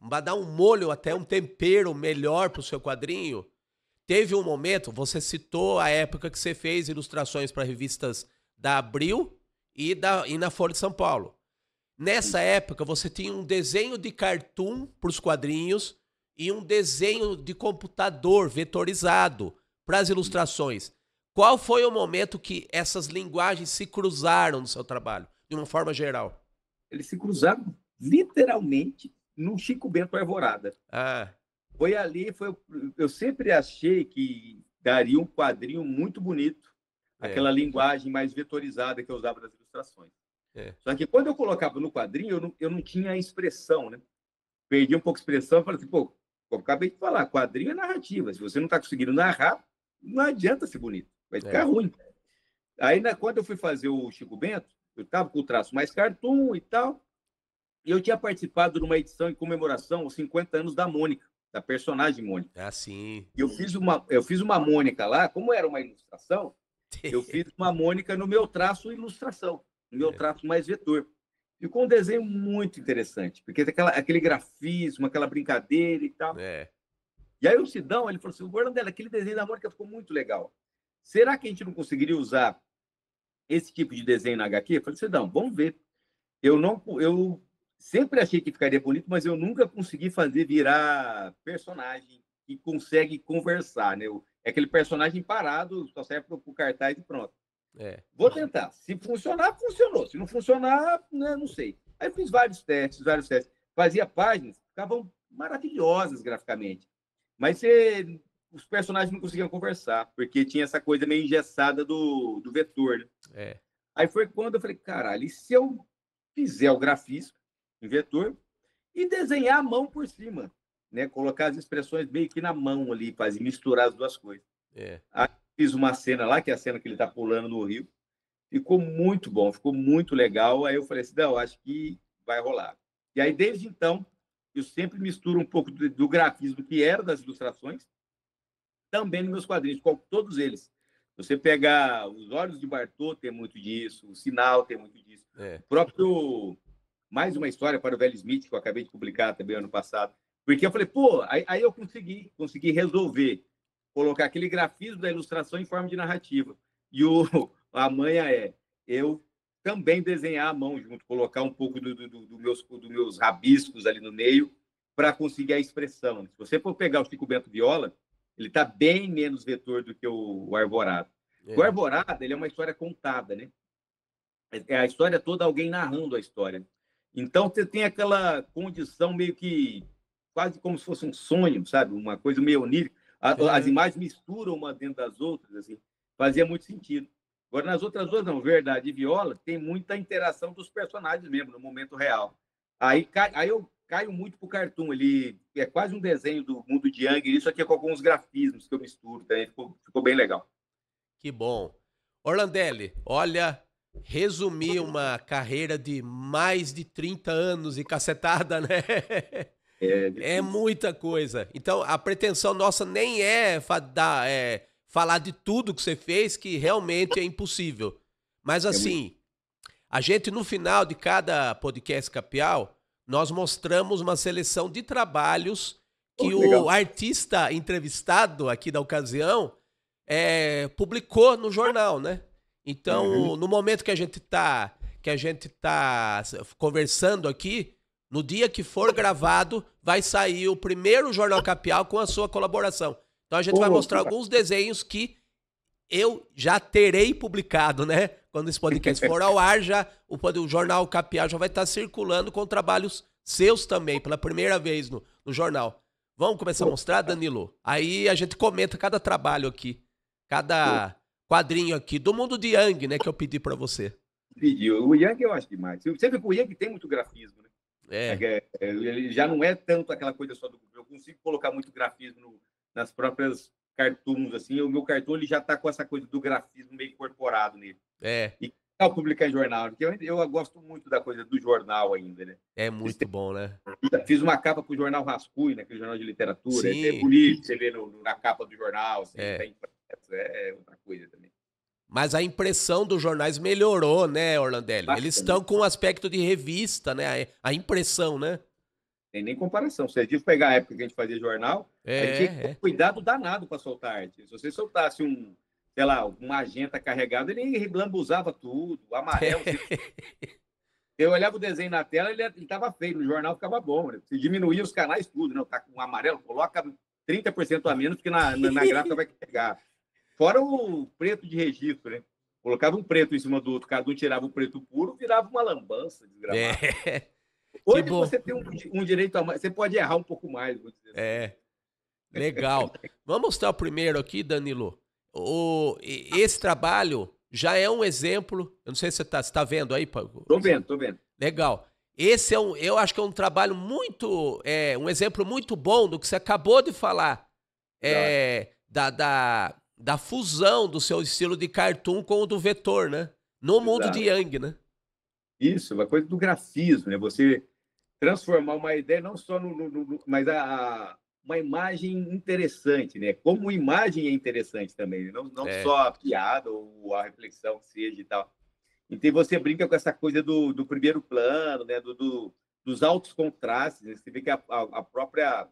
para dar um molho, até um tempero melhor para o seu quadrinho. Teve um momento, você citou a época que você fez ilustrações para revistas da Abril e na Folha de São Paulo. Nessa época, você tinha um desenho de cartoon para os quadrinhos e um desenho de computador vetorizado para as ilustrações. Qual foi o momento que essas linguagens se cruzaram no seu trabalho, de uma forma geral? Eles se cruzaram literalmente no Chico Bento Arvorada. Foi ali, eu sempre achei que daria um quadrinho muito bonito, aquela linguagem mais vetorizada que eu usava nas ilustrações. Só que quando eu colocava no quadrinho, eu não tinha expressão, né? Perdi um pouco a expressão, falei assim, pô, eu acabei de falar, quadrinho é narrativa. Se você não está conseguindo narrar, não adianta ser bonito, vai ficar ruim. Aí, quando eu fui fazer o Chico Bento, eu estava com o traço mais cartoon e tal, e eu tinha participado de uma edição em comemoração aos 50 anos da Mônica, da personagem Mônica. Sim. E eu fiz uma Mônica lá, como era uma ilustração, eu fiz uma Mônica no meu traço ilustração, no meu traço mais vetor. Ficou um desenho muito interessante, porque tem aquele grafismo, aquela brincadeira e tal. E aí o Sidão, ele falou assim, Orlandela, aquele desenho da Mônica ficou muito legal. Será que a gente não conseguiria usar esse tipo de desenho na HQ? Eu falei, Sidão, vamos ver. Eu sempre achei que ficaria bonito, mas eu nunca consegui fazer virar personagem que consegue conversar, né? É aquele personagem parado, só serve para o cartaz e pronto. Vou tentar. Se funcionar, funcionou. Se não funcionar, né, não sei. Aí fiz vários testes. Fazia páginas, ficavam maravilhosas graficamente. Mas os personagens não conseguiam conversar, porque tinha essa coisa meio engessada do vetor, né? Aí foi quando eu falei, caralho, e se eu fizer o grafismo em vetor e desenhar a mão por cima, né? Colocar as expressões meio que na mão ali, fazer misturar as duas coisas. Aí fiz uma cena lá, que é a cena que ele está pulando no rio. Ficou muito bom, ficou muito legal. Aí eu falei assim, não, acho que vai rolar. E aí, desde então, eu sempre misturo um pouco do grafismo que era das ilustrações, também nos meus quadrinhos, todos eles. Você pegar Os Olhos de Bartô, tem muito disso, O Sinal tem muito disso. O próprio Mais Uma História para o Velho Smith, que eu acabei de publicar também ano passado. Porque eu falei, pô, aí eu consegui resolver colocar aquele grafismo da ilustração em forma de narrativa. E a manha eu também desenhar à mão junto, colocar um pouco dos meus rabiscos ali no meio para conseguir a expressão. Se você for pegar o Chico Bento Viola, ele está bem menos vetor do que o Arvorada. O Arvorada, ele é uma história contada, né? É a história toda, alguém narrando a história. Então, você tem aquela condição meio que quase como se fosse um sonho, sabe? Uma coisa meio onírica. As imagens misturam uma dentro das outras, assim. Fazia muito sentido. Agora, nas outras duas, não. Verdade e Viola, tem muita interação dos personagens mesmo, no momento real. Aí eu caio muito pro cartoon. Ele é quase um desenho do mundo de Yang, isso aqui é com alguns grafismos que eu misturo, também ficou bem legal. Que bom. Orlandelli, olha, resumir uma carreira de mais de 30 anos e cacetada, né? É muita coisa. Então, a pretensão nossa nem é falar de tudo que você fez, que realmente é impossível. Mas, assim, a gente, no final de cada podcast Capial, nós mostramos uma seleção de trabalhos que o artista entrevistado aqui da ocasião publicou no jornal, né? Então, no momento que a gente tá conversando aqui, No dia que for gravado, vai sair o primeiro Jornal Capial com a sua colaboração. Então a gente vai mostrar alguns desenhos que eu já terei publicado, né? Quando esse podcast for ao ar, o Jornal Capial já vai estar circulando com trabalhos seus também, pela primeira vez no jornal. Vamos começar a mostrar, Danilo? Aí a gente comenta cada trabalho aqui, cada quadrinho aqui, do mundo de Yang, né, que eu pedi para você. Pediu. O Yang eu acho demais. Você vê que o Yang tem muito grafismo, né? Ele já não é tanto aquela coisa só do... Eu consigo colocar muito grafismo nas próprias cartoons, assim. O meu cartoon ele já está com essa coisa do grafismo meio incorporado nele. E ao publicar em jornal, porque eu gosto muito da coisa do jornal ainda, né? É muito bom, né? Fiz uma capa para o jornal Rascunho, né? Aquele jornal de literatura. Sim. É bonito você ver na capa do jornal, assim, é outra coisa também. Mas a impressão dos jornais melhorou, né, Orlandelli? Bastante. Eles estão com um aspecto de revista, né? A impressão, né? Tem nem comparação. Se a gente pegar a época que a gente fazia jornal, a gente tinha que ter cuidado danado para soltar arte. Se você soltasse um magenta carregado, ele lambuzava tudo, o amarelo. Eu olhava o desenho na tela, ele estava feio, no jornal ficava bom. Né? Se diminuía os canais, tudo, né? Tá com um amarelo, coloca 30% a menos, porque na gráfica vai carregar. Fora o preto de registro, né? Colocava um preto em cima do outro, cada um tirava o preto puro, virava uma lambança desgramada. Hoje você tem um direito a mais, você pode errar um pouco mais. Vou dizer assim. Legal. Vamos mostrar o primeiro aqui, Danilo. Esse trabalho já é um exemplo, eu não sei se você está vendo aí. Tô vendo. Legal. Esse eu acho que é um trabalho muito, um exemplo muito bom do que você acabou de falar. Da fusão do seu estilo de cartoon com o do vetor, né? No mundo de Yang, né? Isso, uma coisa do grafismo, né? Você transformar uma ideia não só mas uma imagem interessante, né? Como imagem é interessante também, não só a piada ou a reflexão que seja e tal. Então você brinca com essa coisa do primeiro plano, né? Dos altos contrastes, né? Você vê que a própria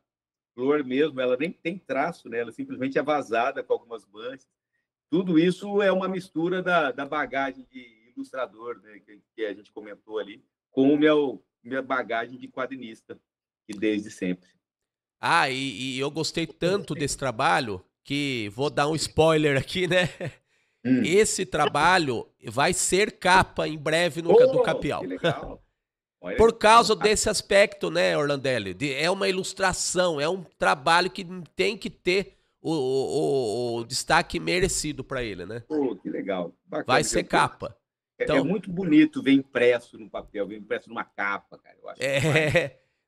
flor mesmo, ela nem tem traço, né? Ela simplesmente é vazada com algumas manchas. Tudo isso é uma mistura da bagagem de ilustrador, né? que a gente comentou ali, com minha bagagem de quadrinista, que desde sempre. E eu gostei tanto desse trabalho que vou dar um spoiler aqui, né? Esse trabalho vai ser capa em breve do Capial. Que legal. Por causa desse aspecto, né, Orlandelli? É uma ilustração, é um trabalho que tem que ter o destaque merecido para ele, né? Que legal. Bacana. Vai ser capa. Então, é muito bonito ver impresso no papel, ver impresso numa capa, cara. Eu acho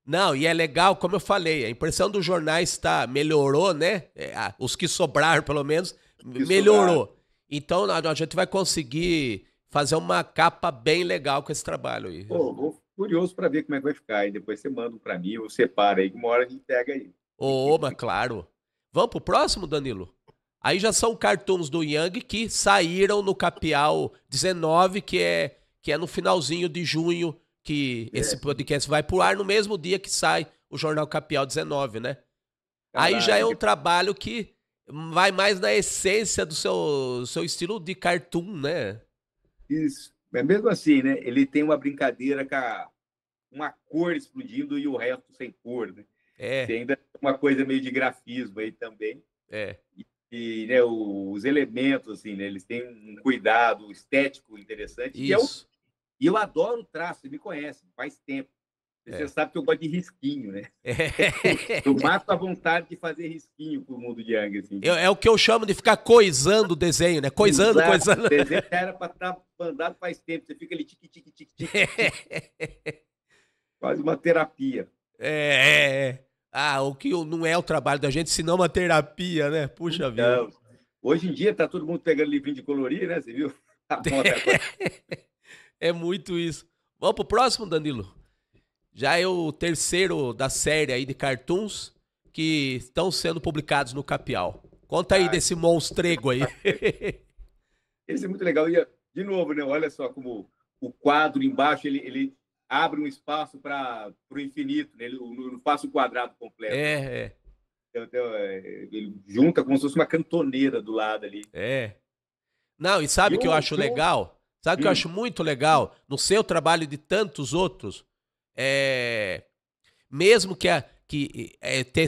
Não, e é legal, como eu falei, a impressão dos jornais melhorou, né? Os que sobraram, pelo menos, melhorou. Então, a gente vai conseguir fazer uma capa bem legal com esse trabalho aí. Vou curioso para ver como é que vai ficar. E depois você manda para mim, eu separo aí, que uma hora a gente pega aí. Mas claro. Vamos pro próximo, Danilo? Aí já são cartoons do Yang que saíram no Capial 19, que é no finalzinho de junho, que esse podcast vai pro ar no mesmo dia que sai o Jornal Capial 19, né? Caralho. Aí já é um trabalho que vai mais na essência do seu estilo de cartoon, né? Isso. Mas mesmo assim, né? Ele tem uma brincadeira com uma cor explodindo e o resto sem cor, né? Tem ainda uma coisa meio de grafismo aí também. E né, os elementos, assim, né? Eles têm um cuidado estético interessante. Isso. E eu adoro o traço, você me conhece, faz tempo. Você sabe que eu gosto de risquinho, né? Eu mato a vontade de fazer risquinho pro mundo de Yang, assim. É o que eu chamo de ficar coisando o desenho, né? Coisando. O desenho era para estar mandado faz tempo. Você fica ali, tique. Quase uma terapia. O que não é o trabalho da gente, senão uma terapia, né? Puxa vida. Hoje em dia tá todo mundo pegando livrinho de colorir, né? Você viu? É muito isso. Vamos pro próximo, Danilo? Já é o terceiro da série aí de cartoons que estão sendo publicados no Capial. Conta aí desse monstrego aí. Esse é muito legal. E, de novo, né? Olha só como o quadro embaixo, ele abre um espaço para o infinito, né? Ele não faz o quadrado completo. Então, ele junta como se fosse uma cantoneira do lado ali. Não, e sabe o que eu acho legal? Sabe o que eu acho muito legal? No seu trabalho e de tantos outros, mesmo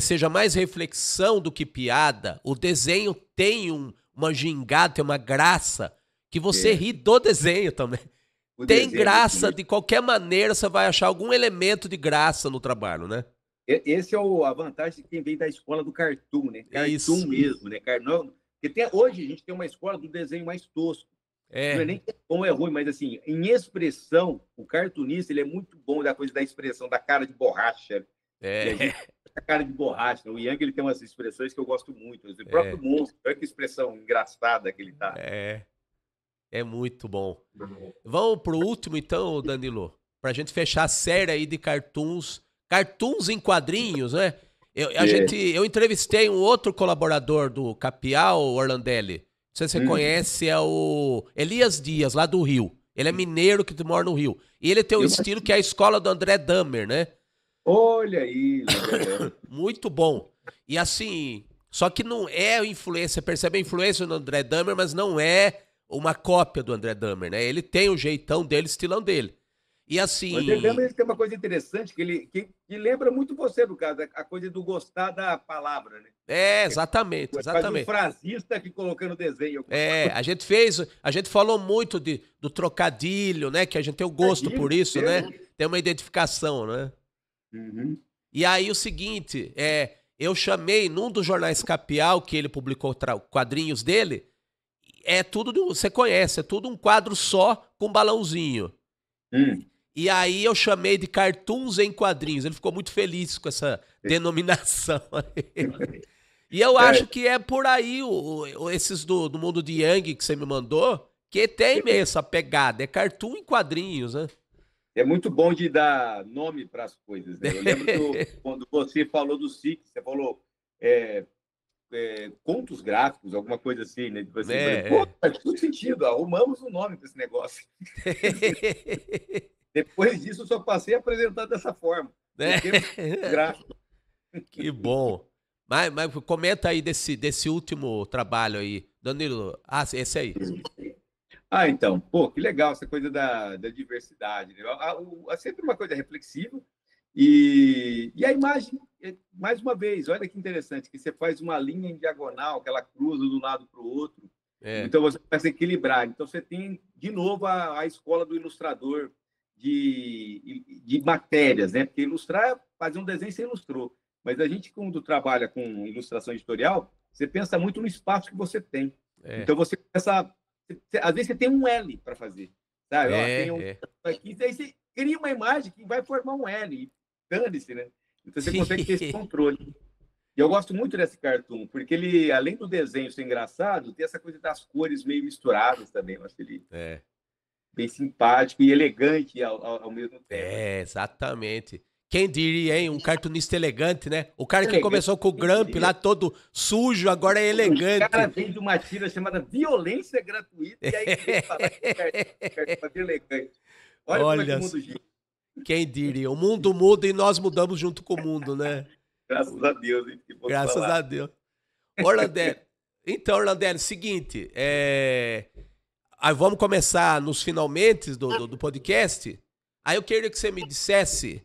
seja mais reflexão do que piada, o desenho tem uma gingada, tem uma graça, que você ri do desenho também. Tem graça, de qualquer maneira você vai achar algum elemento de graça no trabalho, né? Esse é a vantagem de quem vem da escola do cartoon, né? Cartoon mesmo, né? Porque hoje a gente tem uma escola do desenho mais tosco. Não é nem que é bom ou é ruim, mas assim, em expressão, o cartunista ele é muito bom da coisa da expressão, da cara de borracha. A cara de borracha. O Yang ele tem umas expressões que eu gosto muito. O próprio monstro, olha que expressão engraçada que ele tá. É muito bom. Vamos pro último, então, Danilo, pra gente fechar a série aí de cartoons em quadrinhos, né? Eu entrevistei um outro colaborador do Capial, Orlandelli. Não sei se você conhece, é o Elias Dias, lá do Rio. Ele é mineiro que mora no Rio. E ele tem um estilo que é a escola do André Dahmer, né? Olha aí! Muito bom. E assim, só que não é influência, você percebe a influência do André Dahmer, mas não é uma cópia do André Dahmer, né? Ele tem o jeitão dele, o estilão dele. E assim... O André Dahmer tem uma coisa interessante, que lembra muito você, no caso, a coisa do gostar da palavra, né? Exatamente. Um frasista aqui colocando desenho. A gente falou muito do trocadilho, né? Que a gente tem o gosto por isso, né? Tem uma identificação, né? Uhum. E aí o seguinte, eu chamei num dos jornais Capial, que ele publicou quadrinhos dele, você conhece, é tudo um quadro só com balãozinho. E aí eu chamei de cartoons em quadrinhos. Ele ficou muito feliz com essa denominação. E eu acho que é por aí, esses do mundo de Yang que você me mandou, que tem meio essa pegada. É cartoon em quadrinhos, né? É muito bom de dar nome para as coisas, né? Eu lembro que quando você falou do SIC, você falou contos gráficos, alguma coisa assim, né? Tipo assim, faz tudo sentido, arrumamos um nome para esse negócio. Depois disso, eu só passei a apresentar dessa forma. Gráfico. Que bom. Mas comenta aí desse último trabalho aí, Danilo. Esse aí. Então, que legal essa coisa da diversidade. Né? É sempre uma coisa reflexiva. E a imagem, mais uma vez, olha que interessante, que você faz uma linha em diagonal, que ela cruza de um lado para o outro. Então, você começa a equilibrar. Então, você tem, de novo, a escola do ilustrador de matérias, né? Porque fazer um desenho você ilustrou. Mas a gente, quando trabalha com ilustração editorial, você pensa muito no espaço que você tem. Então, você pensa... Às vezes, você tem um L para fazer. Sabe? Tem aqui, daí você cria uma imagem que vai formar um L. Dane-se, né? Então, você consegue ter esse controle. E eu gosto muito desse cartoon, porque ele, além do desenho ser engraçado, tem essa coisa das cores meio misturadas também. Eu acho ele bem simpático e elegante ao mesmo tempo. Exatamente. Quem diria, hein? Um cartunista elegante, né? O cara que começou com o Gramp lá todo sujo, agora é elegante. O cara vem de uma tira chamada Violência Gratuita e aí vem falar que é elegante. Olha como é que o mundo gira. Quem diria? O mundo muda e nós mudamos junto com o mundo, né? Graças a Deus. Hein? Graças a Deus. Orlandelli. Então, Orlandelli, seguinte. Aí vamos começar nos finalmente do podcast. Aí eu queria que você me dissesse...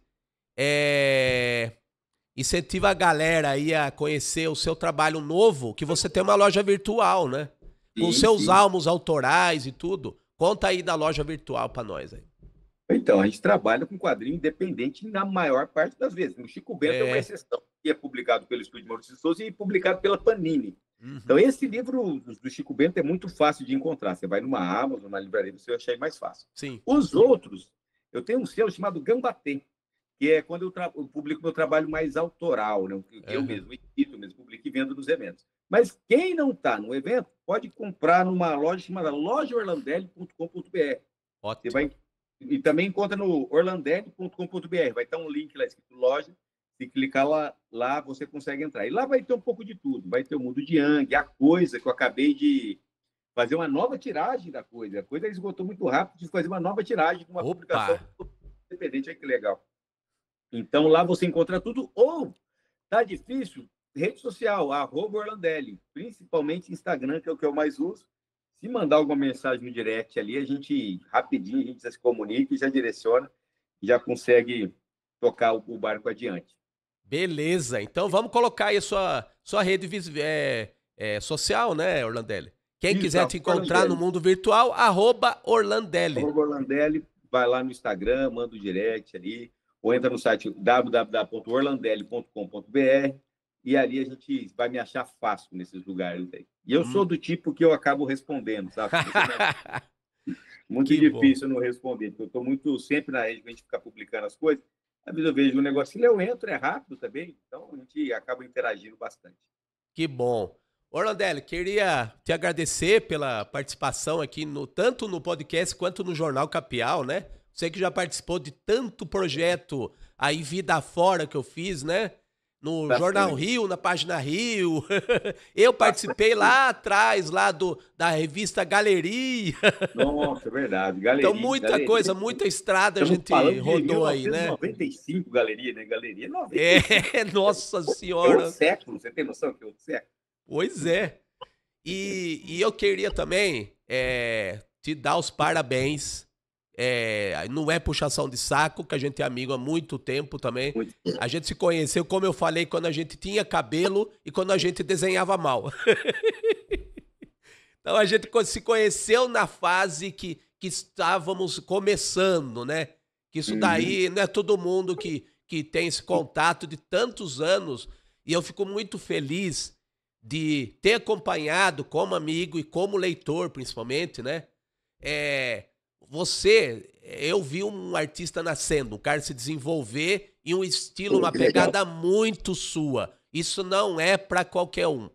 incentiva a galera aí a conhecer o seu trabalho novo, que você tem uma loja virtual, né? Com seus álbuns autorais e tudo. Conta aí da loja virtual para nós aí. Então, a gente trabalha com quadrinho independente na maior parte das vezes. O Chico Bento é uma exceção, que é publicado pelo Estúdio Maurício de Souza e publicado pela Panini. Então, esse livro do Chico Bento é muito fácil de encontrar. Você vai numa Amazon, na livraria, você vai achar mais fácil. Sim. Os outros, eu tenho um selo chamado Gambatê, que é quando eu publico meu trabalho mais autoral, né? Eu mesmo edito, mesmo publico e vendo nos eventos. Mas quem não está no evento pode comprar numa loja chamada lojaorlandelli.com.br. Você vai e também encontra no orlandelli.com.br. Vai estar um link lá escrito loja. Se clicar lá, você consegue entrar. E lá vai ter um pouco de tudo. Vai ter o Mundo de Yang, a Coisa, que eu acabei de fazer uma nova tiragem da Coisa. A Coisa esgotou muito rápido de fazer uma nova tiragem de uma publicação independente. Olha que legal. Então, lá você encontra tudo. Ou, tá difícil, rede social, @Orlandelli. Principalmente Instagram, que é o que eu mais uso. Se mandar alguma mensagem no direct ali, rapidinho, a gente já se comunica e já direciona, já consegue tocar o barco adiante. Beleza, então vamos colocar aí a sua rede social, né, Orlandelli? Quem quiser te encontrar Orlandelli no mundo virtual, @Orlandelli. @Orlandelli, vai lá no Instagram, manda o direct ali, ou entra no site www.orlandelli.com.br e ali a gente vai me achar fácil nesses lugares aí. E eu sou do tipo que eu acabo respondendo, sabe? Muito que difícil não responder, porque eu estou muito sempre na rede, a gente fica publicando as coisas. Às vezes eu vejo um negócio, eu entro, é rápido também, então a gente acaba interagindo bastante. Que bom. Orlandelli, queria te agradecer pela participação aqui, tanto no podcast quanto no Jornal Capial, né? Você que já participou de tanto projeto aí, vida fora que eu fiz, né? No Jornal Rio, na Página Rio. Eu participei lá atrás, da revista Galeria. Nossa, é verdade. Galeria, então, muita coisa, muita estrada a gente rodou aí, né? 95 Galeria, né? Galeria 95. Nossa Senhora. É outro século, você tem noção que é outro século? Pois é. E eu queria também te dar os parabéns. Não é puxação de saco, que a gente é amigo há muito tempo também. A gente se conheceu, como eu falei, quando a gente tinha cabelo e quando a gente desenhava mal. Então a gente se conheceu na fase que estávamos começando, né? Que isso daí não é todo mundo que tem esse contato de tantos anos. E eu fico muito feliz de ter acompanhado como amigo e como leitor, principalmente, né? Eu vi um artista nascendo, um cara se desenvolver em um estilo, uma pegada muito sua. Isso não é para qualquer um.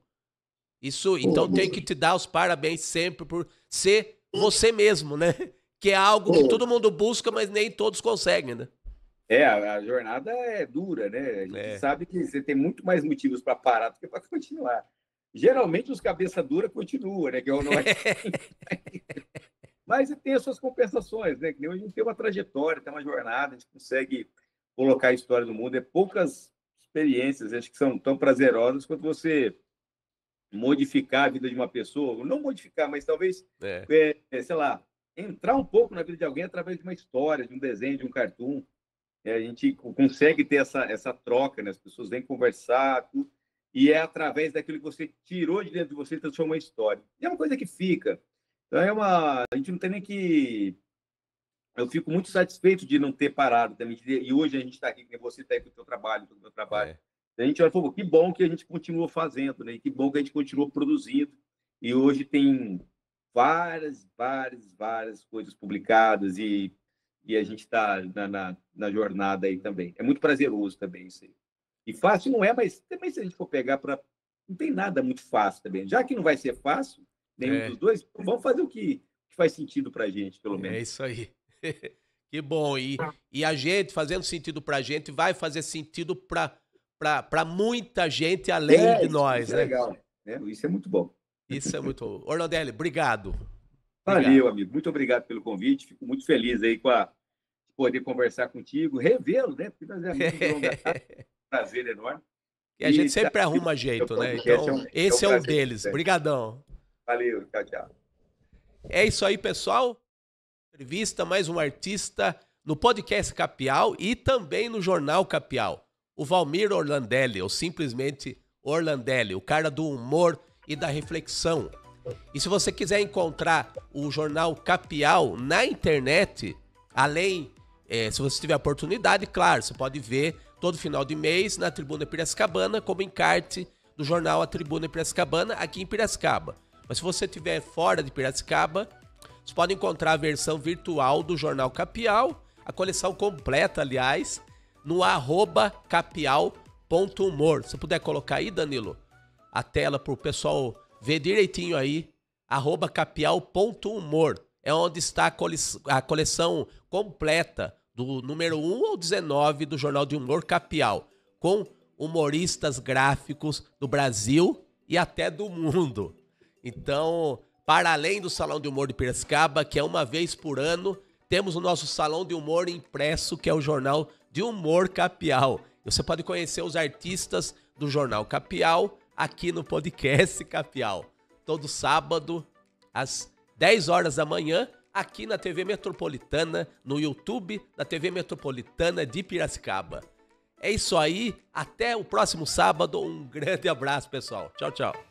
Então tem que te dar os parabéns sempre por ser você mesmo, né? Que é algo que todo mundo busca, mas nem todos conseguem, né? A jornada é dura, né? A gente sabe que você tem muito mais motivos para parar do que para continuar. Geralmente os cabeça dura continuam, né? Que não é... Mas tem as suas compensações, né? Que nem a gente tem uma trajetória, tem uma jornada, a gente consegue colocar a história no mundo. Poucas experiências, acho que são tão prazerosas quanto você modificar a vida de uma pessoa. Não modificar, mas talvez, sei lá, entrar um pouco na vida de alguém através de uma história, de um desenho, de um cartoon. A gente consegue ter essa troca, né? As pessoas vêm conversar, tudo, e é através daquilo que você tirou de dentro de você e transformou em história. E é uma coisa que fica. Então, a gente não tem nem que... Eu fico muito satisfeito de não ter parado também. E hoje a gente está aqui, você está aí com o seu trabalho, com o meu trabalho. A gente olha e fala, que bom que a gente continuou fazendo, né? E que bom que a gente continuou produzindo. E hoje tem várias coisas publicadas e a gente está na jornada aí também. É muito prazeroso também isso aí. E fácil não é, mas também se a gente for pegar para... Não tem nada muito fácil também. Já que não vai ser fácil, nenhum dos dois, vamos fazer o que faz sentido para a gente, pelo menos. É isso aí. Que bom. E a gente, fazendo sentido para a gente, vai fazer sentido para muita gente além de nós, isso né? É legal. Isso é muito bom. Isso é muito bom. Orlandelli, obrigado. Valeu, amigo. Muito obrigado pelo convite. Fico muito feliz aí de poder conversar contigo, revê-lo, né? Porque nós é muito longa data. Prazer enorme. E a gente sempre arruma jeito, né? Então, esse é um deles. Obrigadão. Valeu, tchau. É isso aí, pessoal. Entrevista mais um artista no podcast Capial e também no Jornal Capial. O Valmir Orlandelli, ou simplesmente Orlandelli, o cara do humor e da reflexão. E se você quiser encontrar o Jornal Capial na internet, além, se você tiver oportunidade, claro, você pode ver todo final de mês na Tribuna Piracicabana como encarte do jornal A Tribuna Piracicabana aqui em Piracicaba. Mas se você estiver fora de Piracicaba, você pode encontrar a versão virtual do Jornal Capial, a coleção completa, aliás, no @capial.humor. Se puder colocar aí, Danilo, a tela para o pessoal ver direitinho aí, @capial.humor. É onde está a coleção completa do número 1 ao 19 do Jornal de Humor Capial, com humoristas gráficos do Brasil e até do mundo. Então, para além do Salão de Humor de Piracicaba, que é uma vez por ano, temos o nosso Salão de Humor impresso, que é o Jornal de Humor Capial. Você pode conhecer os artistas do Jornal Capial aqui no podcast Capial. Todo sábado, às 10 horas da manhã, aqui na TV Metropolitana, no YouTube da TV Metropolitana de Piracicaba. É isso aí, até o próximo sábado. Um grande abraço, pessoal. Tchau, tchau.